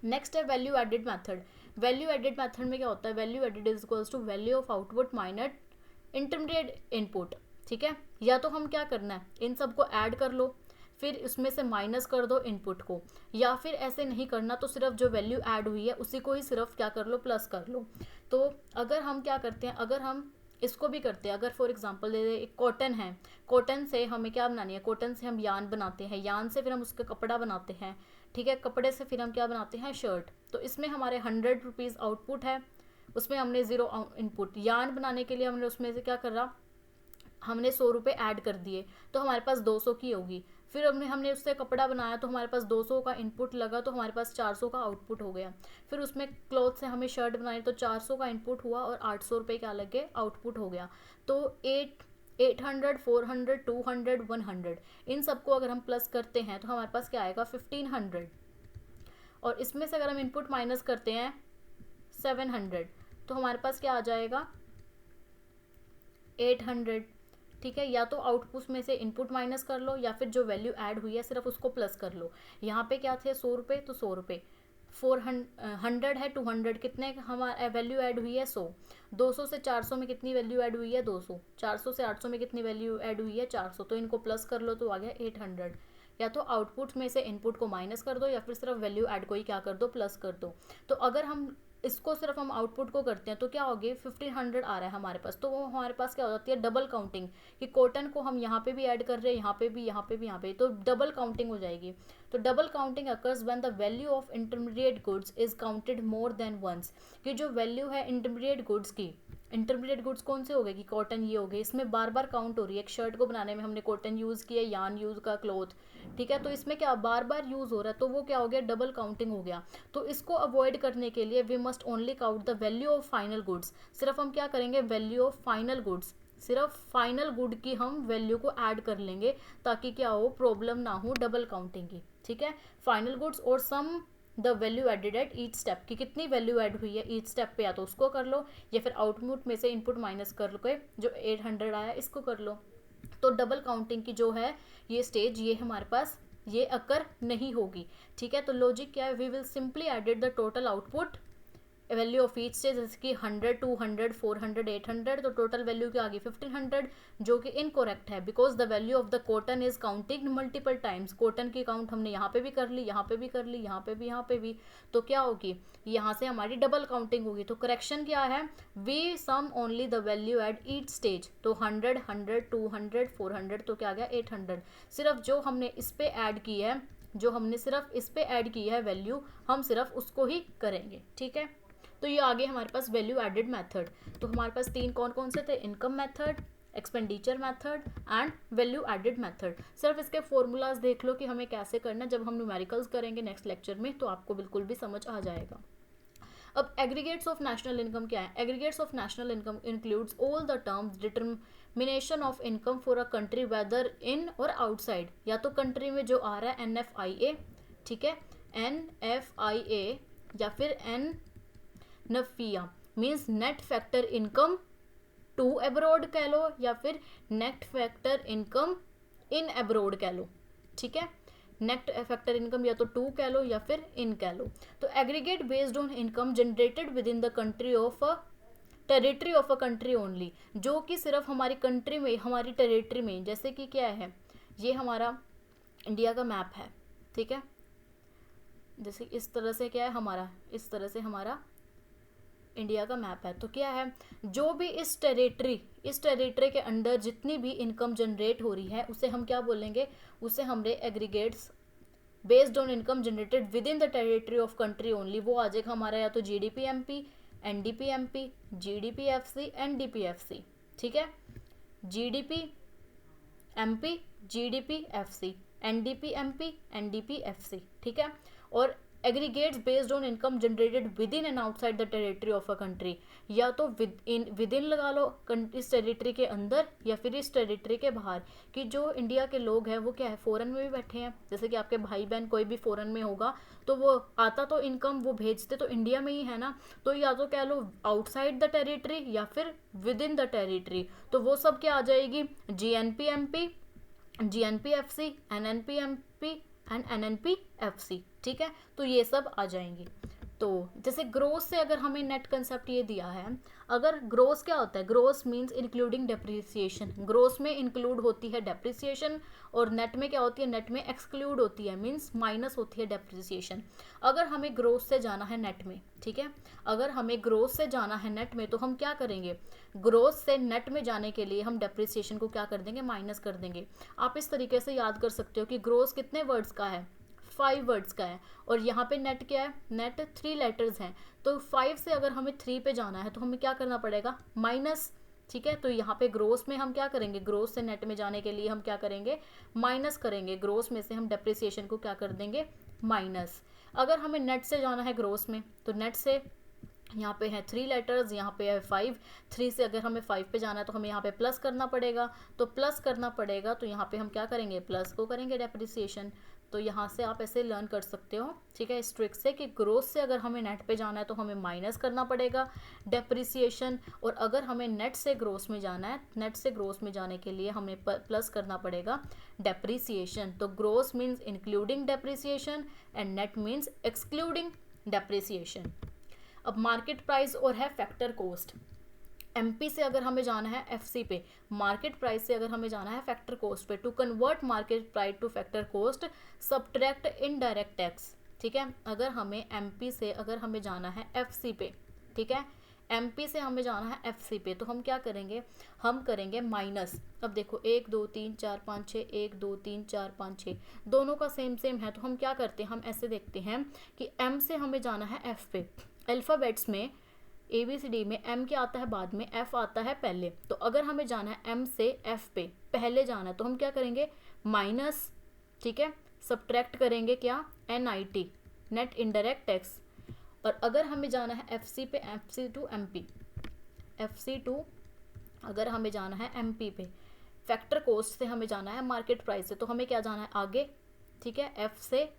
Next है value added method. Value added method में क्या होता है, value added is equals to value of output minus intermediate input. ठीक है, या तो हम क्या करना है, इन सबको ऐड कर लो, फिर उसमें से माइनस कर दो इनपुट को, या फिर ऐसे नहीं करना तो सिर्फ जो वैल्यू ऐड हुई है उसी को ही सिर्फ क्या कर लो, प्लस कर लो। तो अगर हम क्या करते हैं, अगर हम इसको भी करते हैं, अगर फॉर एग्जांपल एक कॉटन है, कॉटन से हमें क्या बनानी है, कॉटन से हम यान बनाते हैं, यान से फिर हम उसका कपड़ा बनाते हैं। ठीक है, कपड़े से फिर हम क्या बनाते हैं, शर्ट। तो इसमें हमारे 100 रुपीज़ आउटपुट है, उसमें हमने 0 इनपुट। यान बनाने के लिए हमने उसमें से क्या करा, हमने 100 रुपये ऐड कर दिए तो हमारे पास 200 की होगी। फिर हमने उससे कपड़ा बनाया तो हमारे पास 200 का इनपुट लगा तो हमारे पास 400 का आउटपुट हो गया। फिर उसमें क्लॉथ से हमें शर्ट बनाई तो 400 का इनपुट हुआ और 800 रुपये क्या लगे, आउटपुट हो गया। तो 800, 400, 200, 100 इन सबको अगर हम प्लस करते हैं तो हमारे पास क्या आएगा, 1500। और इसमें से अगर हम इनपुट माइनस करते हैं 700 तो हमारे पास क्या आ जाएगा 800। ठीक है, या तो आउटपुट में से इनपुट माइनस कर लो या फिर जो वैल्यू ऐड हुई है सिर्फ उसको प्लस कर लो। यहाँ पे क्या थे 100 रुपये, तो 100 रुपये, 400 है 200, कितने हमारा वैल्यू ऐड हुई है 100। 200 से 400 में कितनी वैल्यू ऐड हुई है 200। 400 से 800 में कितनी वैल्यू ऐड हुई है 400, तो इनको प्लस कर लो तो आ गया 800। या तो आउटपुट में से इनपुट को माइनस कर दो या फिर सिर्फ वैल्यू ऐड को ही क्या कर दो प्लस कर दो। तो अगर हम इसको सिर्फ हम आउटपुट को करते हैं तो क्या होगी 1500 आ रहा है हमारे पास, तो वो हमारे पास क्या हो जाती है डबल काउंटिंग, कि कॉटन को हम यहाँ पे भी ऐड कर रहे हैं, यहाँ पे भी, यहाँ पे भी, यहाँ पे, तो डबल काउंटिंग हो जाएगी। तो double counting occurs when the value of intermediate goods is counted more than once, कि जो वैल्यू है इंटरमीडिएट गुड्स की, इंटरमीडिएट गुड्स कौन से हो गए कि कॉटन ये हो गए, इसमें बार बार काउंट हो रही है। एक शर्ट को बनाने में हमने कॉटन यूज़ किया, यान यूज़ का, क्लॉथ, ठीक है, तो इसमें क्या बार बार यूज़ हो रहा है, तो वो क्या हो गया डबल काउंटिंग हो गया। तो इसको अवॉइड करने के लिए we must only count the value of final goods, सिर्फ हम क्या करेंगे वैल्यू ऑफ फाइनल गुड्स, सिर्फ फाइनल गुड की हम वैल्यू को ऐड कर लेंगे, ताकि क्या हो प्रॉब्लम ना हो डबल काउंटिंग की। ठीक है, फाइनल गुड्स और sum the value added at each step, की कितनी वैल्यू ऐड हुई है ईच स्टेप पे, या तो उसको कर लो या फिर आउटपुट में से इनपुट माइनस कर लो, जो 800 आया इसको कर लो। तो डबल काउंटिंग की जो है ये स्टेज, ये हमारे पास ये अकर नहीं होगी। ठीक है, तो लॉजिक क्या है, we will simply added the total output value of each से, जैसे कि 100, 200, 400, 800, तो टोटल वैल्यू क्या आ गई 1500, जो कि इनकोरेक्ट है, because the value of the cotton is counting multiple times. Cotton की काउंट हमने यहाँ पे भी कर ली, यहाँ पे भी कर ली, यहाँ पे भी, यहाँ पे भी, तो क्या होगी यहाँ से हमारी डबल काउंटिंग होगी। तो करेक्शन क्या है, we sum only the value at each stage, तो 100, 100, 200, 400, तो क्या आ गया 800। सिर्फ जो हमने इस पे ऐड की है, जो हमने सिर्फ इस पे ऐड की है वैल्यू, हम सिर्फ उसको ही करेंगे। ठीक है, तो ये आगे हमारे पास वैल्यू एडेड मेथड। तो हमारे पास तीन कौन कौन से थे, income method, expenditure method and value added method. सिर्फ इसके फॉर्मूलाज देख लो कि हमें कैसे करना, जब हम न्यूमेरिकल्स करेंगे नेक्स्ट लेक्चर में तो आपको बिल्कुल भी समझ आ जाएगा। अब एग्रीगेट्स ऑफ नेशनल इनकम क्या है, aggregates of national income includes all the terms determination of income for a country whether in और आउटसाइड, या तो कंट्री में जो आ रहा है NFIA, ठीक है, NFIA, या फिर NFIA means net factor income to abroad कह लो, या फिर net factor income in abroad कह लो। ठीक है, नेट फैक्टर इनकम या तो टू कह लो या फिर इन कह लो। तो aggregate based on income generated with in the country of a territory of a country only, जो कि सिर्फ हमारी कंट्री में, हमारी टेरिटरी में, जैसे कि क्या है, ये हमारा इंडिया का मैप है, ठीक है, जैसे इस तरह से क्या है हमारा, इस तरह से हमारा इंडिया का मैप है। तो क्या है, जो भी इस टेरिटरी के अंदर जितनी भी इनकम जनरेट हो रही है उसे हम क्या बोलेंगे, उसे हमने aggregates based on income generated with in the territory of country only, वो आ जाएगा हमारा या तो GDP MP, NDP MP, GDP FC, NDP FC। ठीक है, GDP MP, GDP FC, NDP MP, NDP FC। ठीक है, और aggregates based on income generated with in and outside the territory of a country, या तो विद इन लगा लो इस टेरिटरी के अंदर या फिर इस टेरिटरी के बाहर, कि जो इंडिया के लोग हैं वो क्या है फॉरेन में भी बैठे हैं, जैसे कि आपके भाई बहन कोई भी फॉरेन में होगा तो वो आता तो इनकम वो भेजते तो इंडिया में ही है ना, तो या तो कह लो आउटसाइड द टेरिटरी या फिर विद इन द टेरिटरी, तो वो सब क्या आ जाएगी GNP MP, GNP FC, NNP MP and NNP FC। ठीक है, तो ये सब आ जाएंगी। तो जैसे ग्रोस से अगर हमें नेट कंसेप्ट ये दिया है, अगर ग्रोस क्या होता है, gross means including depreciation, gross में इंक्लूड होती है डेप्रिसिएशन, और नेट में क्या होती है, नेट में एक्सक्लूड होती है, मींस माइनस होती है डेप्रिसिएशन। अगर हमें ग्रोस से जाना है नेट में, ठीक है, अगर हमें ग्रोस से जाना है नेट में, तो हम क्या करेंगे, ग्रोस से नेट में जाने के लिए हम डेप्रिसिएशन को क्या कर देंगे, माइनस कर देंगे। आप इस तरीके से याद कर सकते हो कि ग्रोस कितने वर्ड्स का है, 5 वर्ड्स का है, और यहाँ पे नेट क्या है, नेट 3 लेटर्स हैं, तो 5 से अगर हमें 3 पे जाना है तो हमें क्या करना पड़ेगा, माइनस। ठीक है, तो यहाँ पे ग्रोस में हम क्या करेंगे, ग्रोस से नेट में जाने के लिए हम क्या करेंगे, माइनस करेंगे, ग्रोस में से हम डेप्रिसिएशन को क्या कर देंगे, माइनस। अगर हमें नेट से जाना है ग्रोस में, तो नेट से यहाँ पे है 3 लेटर्स, यहाँ पे है 5, 3 से अगर हमें 5 पे जाना है तो हमें यहाँ पे प्लस करना पड़ेगा, तो प्लस करना पड़ेगा, तो यहाँ पे हम क्या करेंगे, प्लस को करेंगे डेप्रिसिएशन, तो यहाँ से आप ऐसे लर्न कर सकते हो, ठीक है, इस ट्रिक से कि ग्रोथ से अगर हमें नेट पे जाना है तो हमें माइनस करना पड़ेगा डेप्रिसिएशन, और अगर हमें नेट से ग्रोथ में जाना है, नेट से ग्रोथ में जाने के लिए हमें प्लस करना पड़ेगा डेप्रिसिएशन। तो growth means including depreciation and net means excluding depreciation. अब मार्केट प्राइस और है फैक्टर कॉस्ट। एमपी से अगर हमें जाना है एफसी पे, मार्केट प्राइस से अगर हमें जाना है फैक्टर कॉस्ट पे, to convert market price to factor cost subtract indirect tax, ठीक है। अगर हमें एमपी से अगर हमें जाना है एफसी पे, ठीक है, एमपी से हमें जाना है एफसी पे, तो हम क्या करेंगे, हम करेंगे माइनस। अब देखो 1 2 3 4 5 6, 1 2 3 4 5 6 दोनों का सेम सेम है, तो हम क्या करते हैं, हम ऐसे देखते हैं कि एम से हमें जाना है एफ पे। अल्फ़ाबेट्स में ABCD में M क्या आता है बाद में, F आता है पहले। तो अगर हमें जाना है M से F पे पहले जाना है तो हम क्या करेंगे, माइनस, ठीक है, सब्ट्रैक्ट करेंगे क्या, NIT नेट इनडायरेक्ट टैक्स। और अगर हमें जाना है FC पे, FC to MP, FC to अगर हमें जाना है MP पे, फैक्टर कॉस्ट से हमें जाना है मार्केट प्राइस से, तो हमें क्या जाना है आगे, ठीक है, F से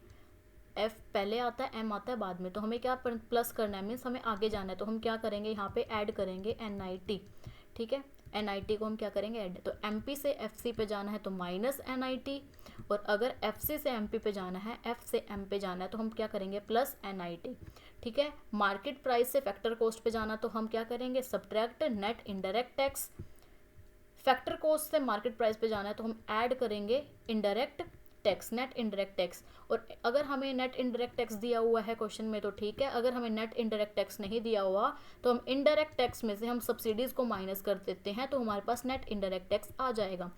F पहले आता है, M आता है बाद में, तो हमें क्या प्लस करना है, मीन्स हमें आगे जाना है, तो हम क्या करेंगे यहाँ पे ऐड करेंगे NIT, ठीक है, NIT को हम क्या करेंगे ऐड। तो MP से FC पे जाना है तो माइनस NIT, और अगर FC से MP पे जाना है, F से M पे जाना है तो हम क्या करेंगे प्लस NIT, ठीक है। मार्केट प्राइस से फैक्टर कॉस्ट पे जाना तो हम क्या करेंगे, subtract net indirect tax. Factor cost से मार्केट प्राइस पे जाना है तो हम ऐड करेंगे indirect tax, net indirect tax. और अगर हमें नेट इनडायरेक्ट टैक्स दिया हुआ है क्वेश्चन में तो ठीक है, अगर हमें नेट इनडायरेक्ट टैक्स नहीं दिया हुआ तो हम इनडायरेक्ट टैक्स में से हम सब्सिडीज को माइनस कर देते हैं, तो हमारे पास नेट इनडायरेक्ट टैक्स आ जाएगा।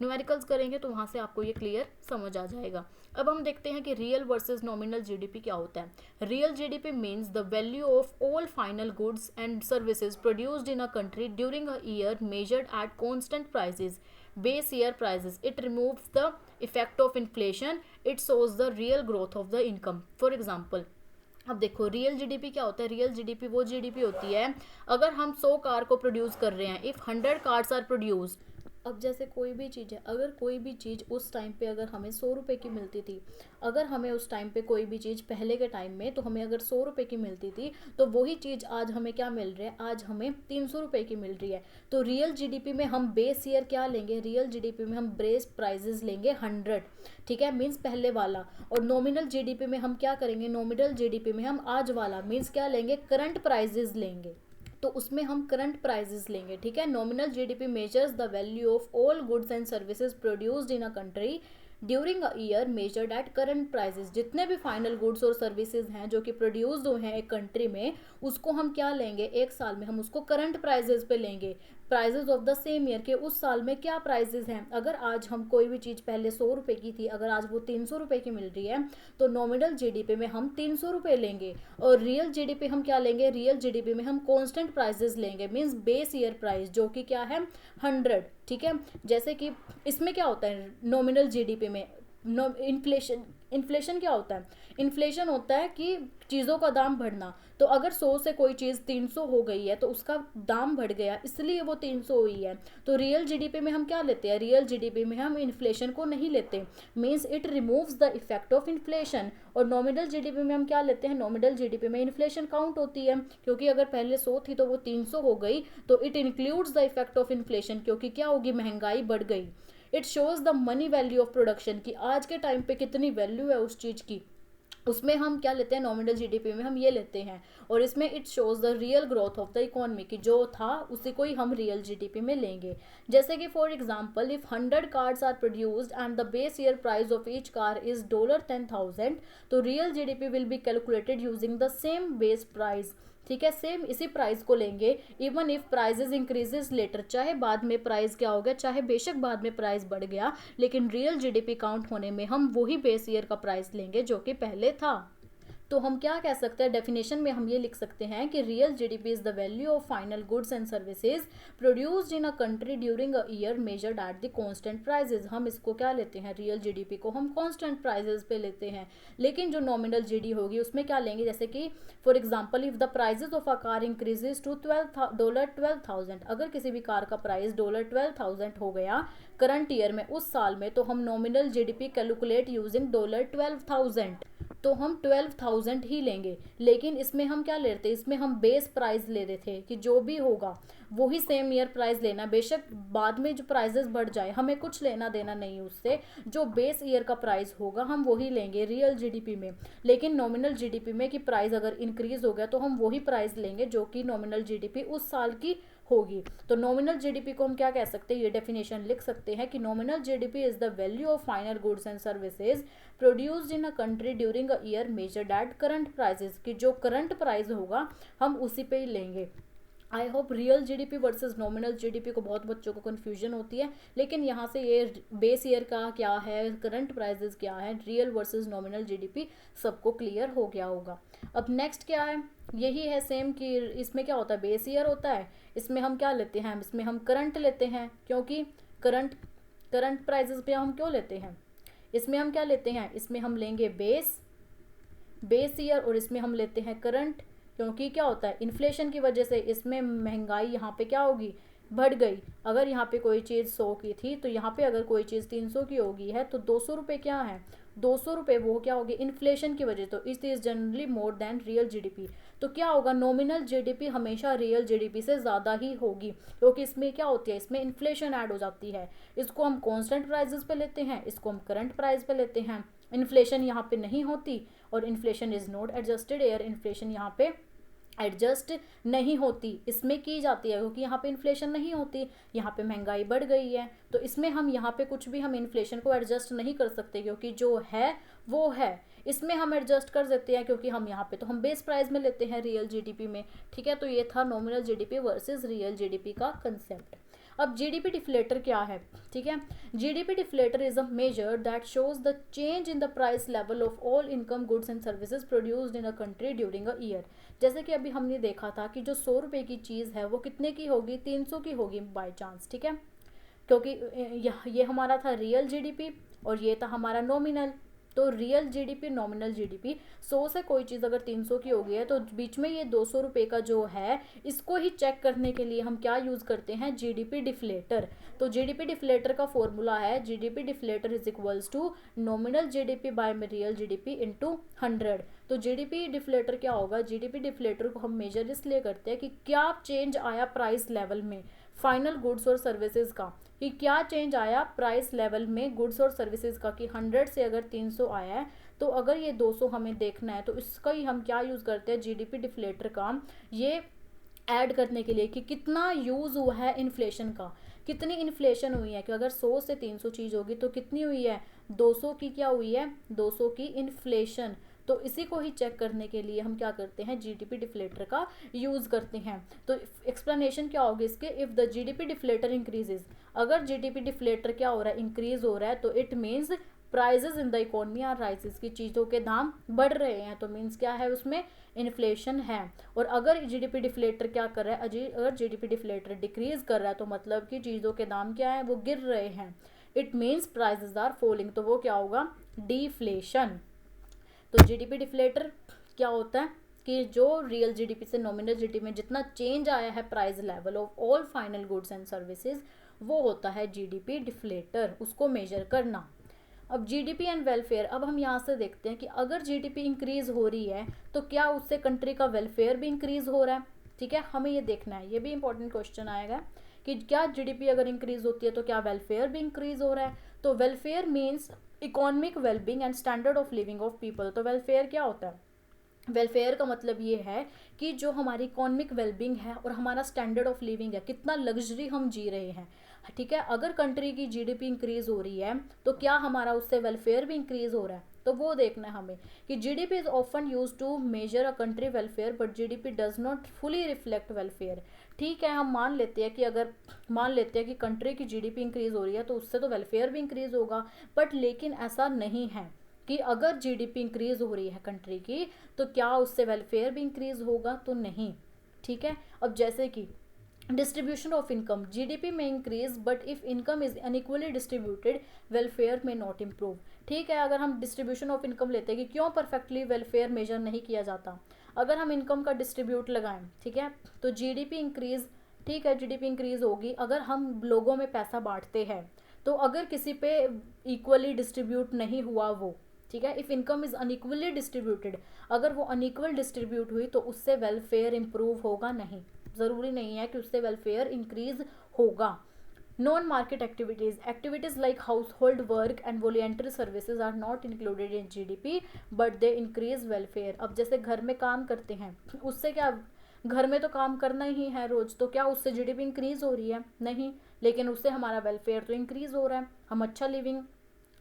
न्यूमेरिकल्स करेंगे तो वहाँ से आपको ये क्लियर समझ आ जाएगा। अब हम देखते हैं कि रियल वर्सेस नॉमिनल जीडीपी क्या होता है। Real GDP means the value of all final goods and services produced in a country during a year measured at constant prices, base year prices. It removes the effect of inflation. It shows the real growth of the income. For example, अब देखो रियल जीडीपी क्या होता है, रियल जीडीपी वो जीडीपी होती है अगर हम 100 कार को प्रोड्यूस कर रहे हैं, इफ़ 100 कार्स आर प्रोड्यूस। अब जैसे कोई भी चीज़ है, अगर कोई भी चीज़ उस टाइम पे अगर हमें 100 रुपये की मिलती थी, अगर हमें उस टाइम पे कोई भी चीज़ पहले के टाइम में तो हमें अगर 100 रुपये की मिलती थी, तो वही चीज़ आज हमें क्या मिल रहा है, आज हमें 300 रुपये की मिल रही है। तो रियल जीडीपी में हम बेस ईयर क्या लेंगे, रियल जीडीपी में हम बेस प्राइजेस लेंगे 100, ठीक है, मीन्स पहले वाला। और नॉमिनल जीडीपी में हम क्या करेंगे, नॉमिनल जीडीपी में हम आज वाला मीन्स क्या लेंगे, करंट प्राइजेस लेंगे, तो उसमें हम करंट प्राइजेस लेंगे, ठीक है। Nominal GDP measures the value of all goods and services produced in a country during a year measured at current prices. जितने भी फाइनल गुड्स और सर्विसेज हैं जो कि प्रोड्यूस्ड हुए हैं एक कंट्री में, उसको हम क्या लेंगे, एक साल में हम उसको करंट प्राइजेस पे लेंगे, prices of the same year के उस साल में क्या प्राइजेस हैं। अगर आज हम कोई भी चीज़ पहले 100 रुपये की थी, अगर आज वो 300 रुपये की मिल रही है, तो नॉमिनल जीडीपी में हम 300 रुपये लेंगे। और रियल जीडीपी हम क्या लेंगे, रियल जीडीपी में हम कांस्टेंट प्राइजेस लेंगे, मींस बेस ईयर प्राइस जो कि क्या है 100, ठीक है। जैसे कि इसमें क्या होता है नॉमिनल जीडीपी में, इन्फ्लेशन क्या होता है, इन्फ्लेशन होता है कि चीज़ों का दाम बढ़ना। तो अगर 100 से कोई चीज़ 300 हो गई है तो उसका दाम बढ़ गया, इसलिए वो 300 हुई है। तो रियल जीडीपी में हम क्या लेते हैं, रियल जीडीपी में हम इन्फ्लेशन को नहीं लेते, means it removes the effect of inflation. और नॉमिनल जीडीपी में हम क्या लेते हैं, नॉमिनल जीडीपी में इन्फ्लेशन काउंट होती है, क्योंकि अगर पहले 100 थी तो वो 300 हो गई, तो it includes the effect of inflation, क्योंकि क्या होगी, महंगाई बढ़ गई। It shows the money value of production, कि आज के टाइम पे कितनी वैल्यू है उस चीज़ की, उसमें हम क्या लेते हैं, नॉमिनल जीडीपी में हम ये लेते हैं। और इसमें it shows the real growth of the economy, की जो था उसी को ही हम रियल जीडीपी में लेंगे। जैसे कि for example if 100 cars are produced and the base year price of each car is $10,000, तो real GDP will be calculated using the same base price, ठीक है, सेम इसी प्राइस को लेंगे। Even if prices increases later, चाहे बाद में प्राइस क्या हो गया, चाहे बेशक बाद में प्राइस बढ़ गया, लेकिन रियल जीडीपी काउंट होने में हम वही बेस ईयर का प्राइस लेंगे जो कि पहले था। तो हम क्या कह सकते हैं, डेफिनेशन में हम ये लिख सकते हैं कि real GDP is the value of final goods and services produced in a country during a year measured at the constant prices. हम इसको क्या लेते हैं, रियल जीडीपी को हम कांस्टेंट प्राइसेस पे लेते हैं, लेकिन जो नॉमिनल जीडी होगी उसमें क्या लेंगे, जैसे कि for example if the prices of a car increases to $12,000, अगर किसी भी कार का प्राइस $12,000 हो गया करंट ईयर में, उस साल में, तो हम नॉमिनल जीडीपी कैलकुलेट यूजिंग $12,000, तो हम 12,000 ही लेंगे। लेकिन इसमें हम क्या ले रहे थे, इसमें हम बेस प्राइस ले रहे थे कि जो भी होगा वही सेम ईयर प्राइस लेना, बेशक बाद में जो प्राइसेस बढ़ जाए हमें कुछ लेना देना नहीं उससे, जो बेस ईयर का प्राइस होगा हम वही लेंगे रियल जीडीपी में। लेकिन नॉमिनल जीडीपी में कि प्राइस अगर इंक्रीज हो गया तो हम वही प्राइस लेंगे जो कि नॉमिनल जीडीपी उस साल की होगी। तो नॉमिनल जीडीपी को हम क्या कह सकते हैं, ये डेफिनेशन लिख सकते हैं कि nominal GDP is the value of final goods and services produced in a country during a year measured at current prices, कि जो करंट प्राइस होगा हम उसी पे ही लेंगे। I hope real GDP versus nominal GDP को बहुत बच्चों को कन्फ्यूजन होती है, लेकिन यहाँ से ये बेस ईयर का क्या है, करंट प्राइसेस क्या है, रियल वर्सेस नॉमिनल जीडीपी सबको क्लियर हो गया होगा। अब नेक्स्ट क्या है, यही है सेम कि इसमें क्या होता है, बेस ईयर होता है, इसमें हम क्या लेते हैं, इसमें हम करंट लेते हैं, क्योंकि करंट प्राइसेस पे हम क्यों लेते हैं, इसमें हम क्या लेते हैं, इसमें हम लेंगे बेस ईयर, और इसमें हम लेते हैं करंट, क्योंकि क्या होता है इन्फ्लेशन की वजह से इसमें महंगाई यहाँ पे क्या होगी, बढ़ गई। अगर यहाँ पे कोई चीज़ 100 की थी तो यहाँ पे अगर कोई चीज़ 300 की होगी है तो 200 रुपये क्या है, 200 रुपये वो क्या होगी इन्फ्लेशन की वजह, तो it is generally more than real GDP. तो क्या होगा, नॉमिनल जीडीपी हमेशा रियल जीडीपी से ज़्यादा ही होगी, क्योंकि इसमें क्या होती है, इसमें इन्फ्लेशन ऐड हो जाती है। इसको हम कॉन्स्टेंट प्राइजेस पे लेते हैं, इसको हम करंट प्राइस पे लेते हैं। इन्फ्लेशन यहाँ पे नहीं होती, और inflation is not adjusted air, inflation यहाँ पे एडजस्ट नहीं होती, इसमें की जाती है, क्योंकि यहाँ पे इन्फ्लेशन नहीं होती, यहाँ पे महंगाई बढ़ गई है, तो इसमें हम यहाँ पे कुछ भी हम इन्फ्लेशन को एडजस्ट नहीं कर सकते, क्योंकि जो है वो है। इसमें हम एडजस्ट कर सकते हैं क्योंकि हम यहाँ पे तो हम बेस प्राइस में लेते हैं रियल जीडीपी में, ठीक है। तो ये था nominal GDP versus real GDP का कंसेप्ट। अब जीडीपी डिफ्लेटर क्या है, ठीक है। GDP deflator is a measure that shows the change in the price level of all income goods and services produced in a country during a year. जैसे कि अभी हमने देखा था कि जो 100 रुपये की चीज़ है वो कितने की होगी, 300 की होगी बाय चांस, ठीक है, क्योंकि ये हमारा था रियल जीडीपी और ये था हमारा नॉमिनल। तो रियल जीडीपी नॉमिनल जीडीपी, 100 से कोई चीज़ अगर 300 की हो गई है तो बीच में ये 200 रुपये का जो है इसको ही चेक करने के लिए हम क्या यूज़ करते हैं, जीडीपी डिफ्लेटर। तो जीडीपी डिफ्लेटर का फॉर्मूला है GDP deflator is equals to nominal GDP by real GDP into 100। तो जीडीपी डिफ्लेटर क्या होगा, जीडीपी डिफ्लेटर को हम मेजर इसलिए करते हैं कि क्या चेंज आया प्राइस लेवल में फाइनल गुड्स और सर्विसेज का, कि क्या चेंज आया प्राइस लेवल में गुड्स और सर्विसेज का, कि 100 से अगर 300 आया है तो अगर ये 200 हमें देखना है तो इसका ही हम क्या यूज़ करते हैं, जीडीपी डिफ्लेटर का, ये ऐड करने के लिए कि कितना यूज़ हुआ है इन्फ्लेशन का, कितनी इन्फ्लेशन हुई है, कि अगर 100 से 300 चीज़ होगी तो कितनी हुई है, 200 की क्या हुई है, 200 की इन्फ्लेशन। तो इसी को ही चेक करने के लिए हम क्या करते हैं, जीडीपी डिफ्लेटर का यूज़ करते हैं। तो एक्सप्लेनेशन क्या होगी इसके, if the GDP deflator increases, अगर जीडीपी डिफ्लेटर क्या हो रहा है, इंक्रीज हो रहा है, तो it means prices in the economy are rises, की चीज़ों के दाम बढ़ रहे हैं, तो मीन्स क्या है उसमें इन्फ्लेशन है। और अगर जीडीपी डिफ्लेटर क्या कर रहा है, अगर जीडीपी डिफ्लेटर डिक्रीज कर रहा है तो मतलब कि चीज़ों के दाम क्या है, वो गिर रहे हैं, it means prices are falling, तो वो क्या होगा, डिफ्लेशन। तो जीडीपी डिफ्लेटर क्या होता है कि जो रियल जीडीपी से नॉमिनल जीडीपी में जितना चेंज आया है price level of all final goods and services, वो होता है जीडीपी डिफ्लेटर, उसको मेजर करना। अब जीडीपी एंड वेलफेयर, अब हम यहाँ से देखते हैं कि अगर जीडीपी इंक्रीज हो रही है तो क्या उससे कंट्री का वेलफेयर भी इंक्रीज हो रहा है, ठीक है, हमें ये देखना है, ये भी इंपॉर्टेंट क्वेश्चन आएगा कि क्या जीडीपी अगर इंक्रीज होती है तो क्या वेलफेयर भी इंक्रीज हो रहा है। तो welfare means economic wellbeing and standard of living of people. तो वेलफेयर क्या होता है, वेलफेयर का मतलब ये है कि जो हमारी इकोनॉमिक वेलबींग है और हमारा स्टैंडर्ड ऑफ लिविंग है, कितना लग्जरी हम जी रहे हैं, ठीक है। अगर कंट्री की जीडीपी इंक्रीज हो रही है तो क्या हमारा उससे वेलफेयर भी इंक्रीज हो रहा है, तो वो देखना है हमें कि GDP is often use to measure a country welfare but GDP does not fully reflect welfare. ठीक है, हम मान लेते हैं कि अगर मान लेते हैं कि कंट्री की जीडीपी इंक्रीज हो रही है तो उससे तो वेलफेयर भी इंक्रीज होगा, बट लेकिन ऐसा नहीं है, कि अगर जीडीपी इंक्रीज हो रही है कंट्री की तो क्या उससे वेलफेयर भी इंक्रीज होगा, तो नहीं। ठीक है, अब जैसे कि डिस्ट्रीब्यूशन ऑफ इनकम, जीडीपी में increase but if income is unequally distributed welfare में नॉट इम्प्रूव। ठीक है, अगर हम डिस्ट्रीब्यूशन ऑफ इनकम लेते हैं कि क्यों परफेक्टली वेलफेयर मेजर नहीं किया जाता, अगर हम इनकम का डिस्ट्रीब्यूट लगाएं, ठीक है, तो जीडीपी इंक्रीज, ठीक है, जीडीपी इंक्रीज होगी अगर हम लोगों में पैसा बांटते हैं। तो अगर किसी पे इक्वली डिस्ट्रीब्यूट नहीं हुआ वो, ठीक है, if income is unequally distributed, अगर वो अनइक्वल डिस्ट्रीब्यूट हुई तो उससे वेलफेयर इंप्रूव होगा नहीं, ज़रूरी नहीं है कि उससे वेलफेयर इंक्रीज होगा। Non market activities, activities like household work and voluntary services are not included in GDP but they increase welfare. अब जैसे घर में काम करते हैं, उससे क्या, घर में तो काम करना ही है रोज, तो क्या उससे जीडीपी इंक्रीज हो रही है, नहीं, लेकिन उससे हमारा वेलफेयर तो इंक्रीज हो रहा है, हम अच्छा लिविंग,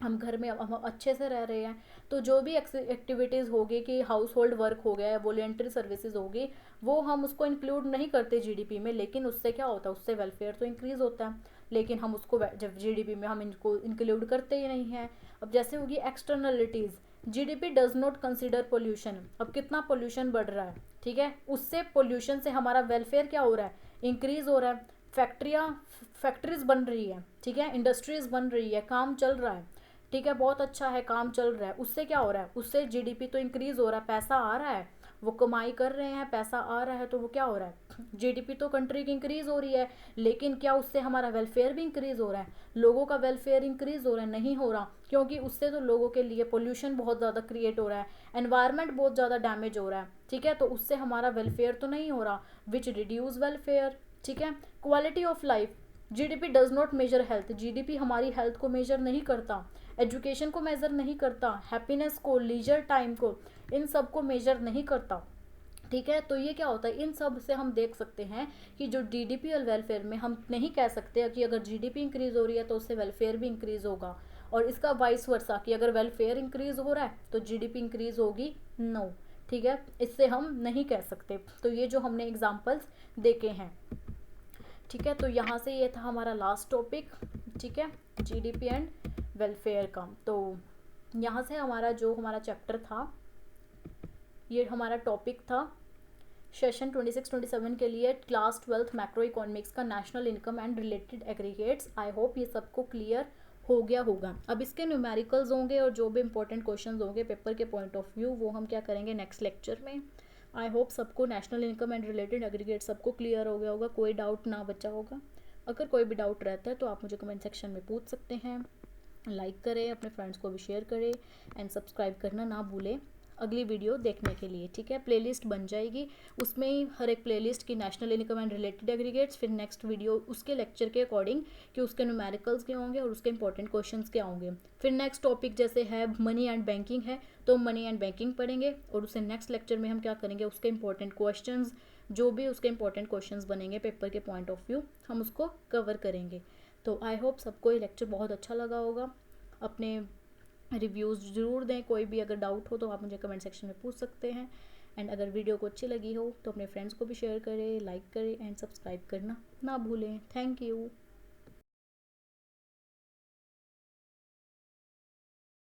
हम घर में हम अच्छे से रह रहे हैं। तो जो भी एक्टिविटीज़ होगी कि हाउस होल्ड वर्क हो गया, वॉलेंट्री सर्विसेज होगी, वो हम उसको इंक्लूड नहीं करते जीडीपी में, लेकिन उससे क्या होता है, उससे वेलफेयर तो इंक्रीज होता है, लेकिन हम उसको जब जीडीपी में हम इनको इंक्लूड करते ही नहीं हैं। अब जैसे होगी externalities, GDP does not consider pollution. अब कितना पोल्यूशन बढ़ रहा है, ठीक है, उससे पोल्यूशन से हमारा वेलफेयर क्या हो रहा है, इंक्रीज हो रहा है। फैक्ट्रीज बन रही है, ठीक है, इंडस्ट्रीज बन रही है, काम चल रहा है, ठीक है, बहुत अच्छा है, काम चल रहा है, उससे क्या हो रहा है, उससे जीडीपी तो इंक्रीज हो रहा है, पैसा आ रहा है, वो कमाई कर रहे हैं, पैसा आ रहा है, तो वो क्या हो रहा है, जीडीपी तो कंट्री की इंक्रीज हो रही है, लेकिन क्या उससे हमारा वेलफेयर भी इंक्रीज हो रहा है, लोगों का वेलफेयर इंक्रीज हो रहा है, नहीं हो रहा, क्योंकि उससे तो लोगों के लिए पोल्यूशन बहुत ज़्यादा क्रिएट हो रहा है, एनवायरनमेंट बहुत ज़्यादा डैमेज हो रहा है, ठीक है, तो उससे हमारा वेलफेयर तो नहीं हो रहा, विच रिड्यूस वेलफेयर। ठीक है, quality of life, GDP does not measure health, GDP हमारी हेल्थ को मेजर नहीं करता, एजुकेशन को मेजर नहीं करता, हैप्पीनेस को, लीजर टाइम को, इन सब को मेजर नहीं करता। ठीक है, तो ये क्या होता है, इन सब से हम देख सकते हैं कि जो जीडीपी और वेलफेयर में हम नहीं कह सकते कि अगर जीडीपी इंक्रीज हो रही है तो उससे वेलफेयर भी इंक्रीज होगा, और इसका वाइस वर्सा कि अगर वेलफेयर इंक्रीज हो रहा है तो जीडीपी इंक्रीज होगी, नो। ठीक है, इससे हम नहीं कह सकते। तो ये जो हमने एग्जाम्पल्स देखे हैं, ठीक है, तो यहाँ से ये था हमारा लास्ट टॉपिक, ठीक है, जीडीपी एंड वेलफेयर का। तो यहाँ से हमारा जो हमारा चैप्टर था, ये हमारा टॉपिक था सेशन 26-27 के लिए क्लास 12 मैक्रो इकोनॉमिक्स का national income and related aggregates. I hope ये सबको क्लियर हो गया होगा। अब इसके न्यूमेरिकल्स होंगे और जो भी इंपॉर्टेंट क्वेश्चंस होंगे पेपर के पॉइंट ऑफ व्यू, वो हम क्या करेंगे नेक्स्ट लेक्चर में। आई होप सबको national income and related aggregate सबको क्लियर हो गया होगा, कोई डाउट ना बचा होगा। अगर कोई भी डाउट रहता है तो आप मुझे कमेंट सेक्शन में पूछ सकते हैं। लाइक करें, अपने फ्रेंड्स को भी शेयर करें एंड सब्सक्राइब करना ना भूलें अगली वीडियो देखने के लिए। ठीक है, प्लेलिस्ट बन जाएगी, उसमें ही हर एक प्लेलिस्ट की national income and related aggregates, फिर नेक्स्ट वीडियो उसके लेक्चर के अकॉर्डिंग कि उसके न्यूमेरिकल्स क्या होंगे और उसके इंपॉर्टेंट क्वेश्चंस क्या होंगे। फिर नेक्स्ट टॉपिक जैसे है मनी एंड बैंकिंग है तो मनी एंड बैंकिंग पढ़ेंगे, और उसे नेक्स्ट लेक्चर में हम क्या करेंगे, उसके इंपॉर्टेंट क्वेश्चंस, जो भी उसके इंपॉर्टेंट क्वेश्चंस बनेंगे पेपर के पॉइंट ऑफ व्यू, हम उसको कवर करेंगे। तो आई होप सबको ये लेक्चर बहुत अच्छा लगा होगा। अपने रिव्यूज़ ज़रूर दें, कोई भी अगर डाउट हो तो आप मुझे कमेंट सेक्शन में पूछ सकते हैं। एंड अगर वीडियो को अच्छी लगी हो तो अपने फ्रेंड्स को भी शेयर करें, लाइक करें एंड सब्सक्राइब करना ना भूलें। Thank you.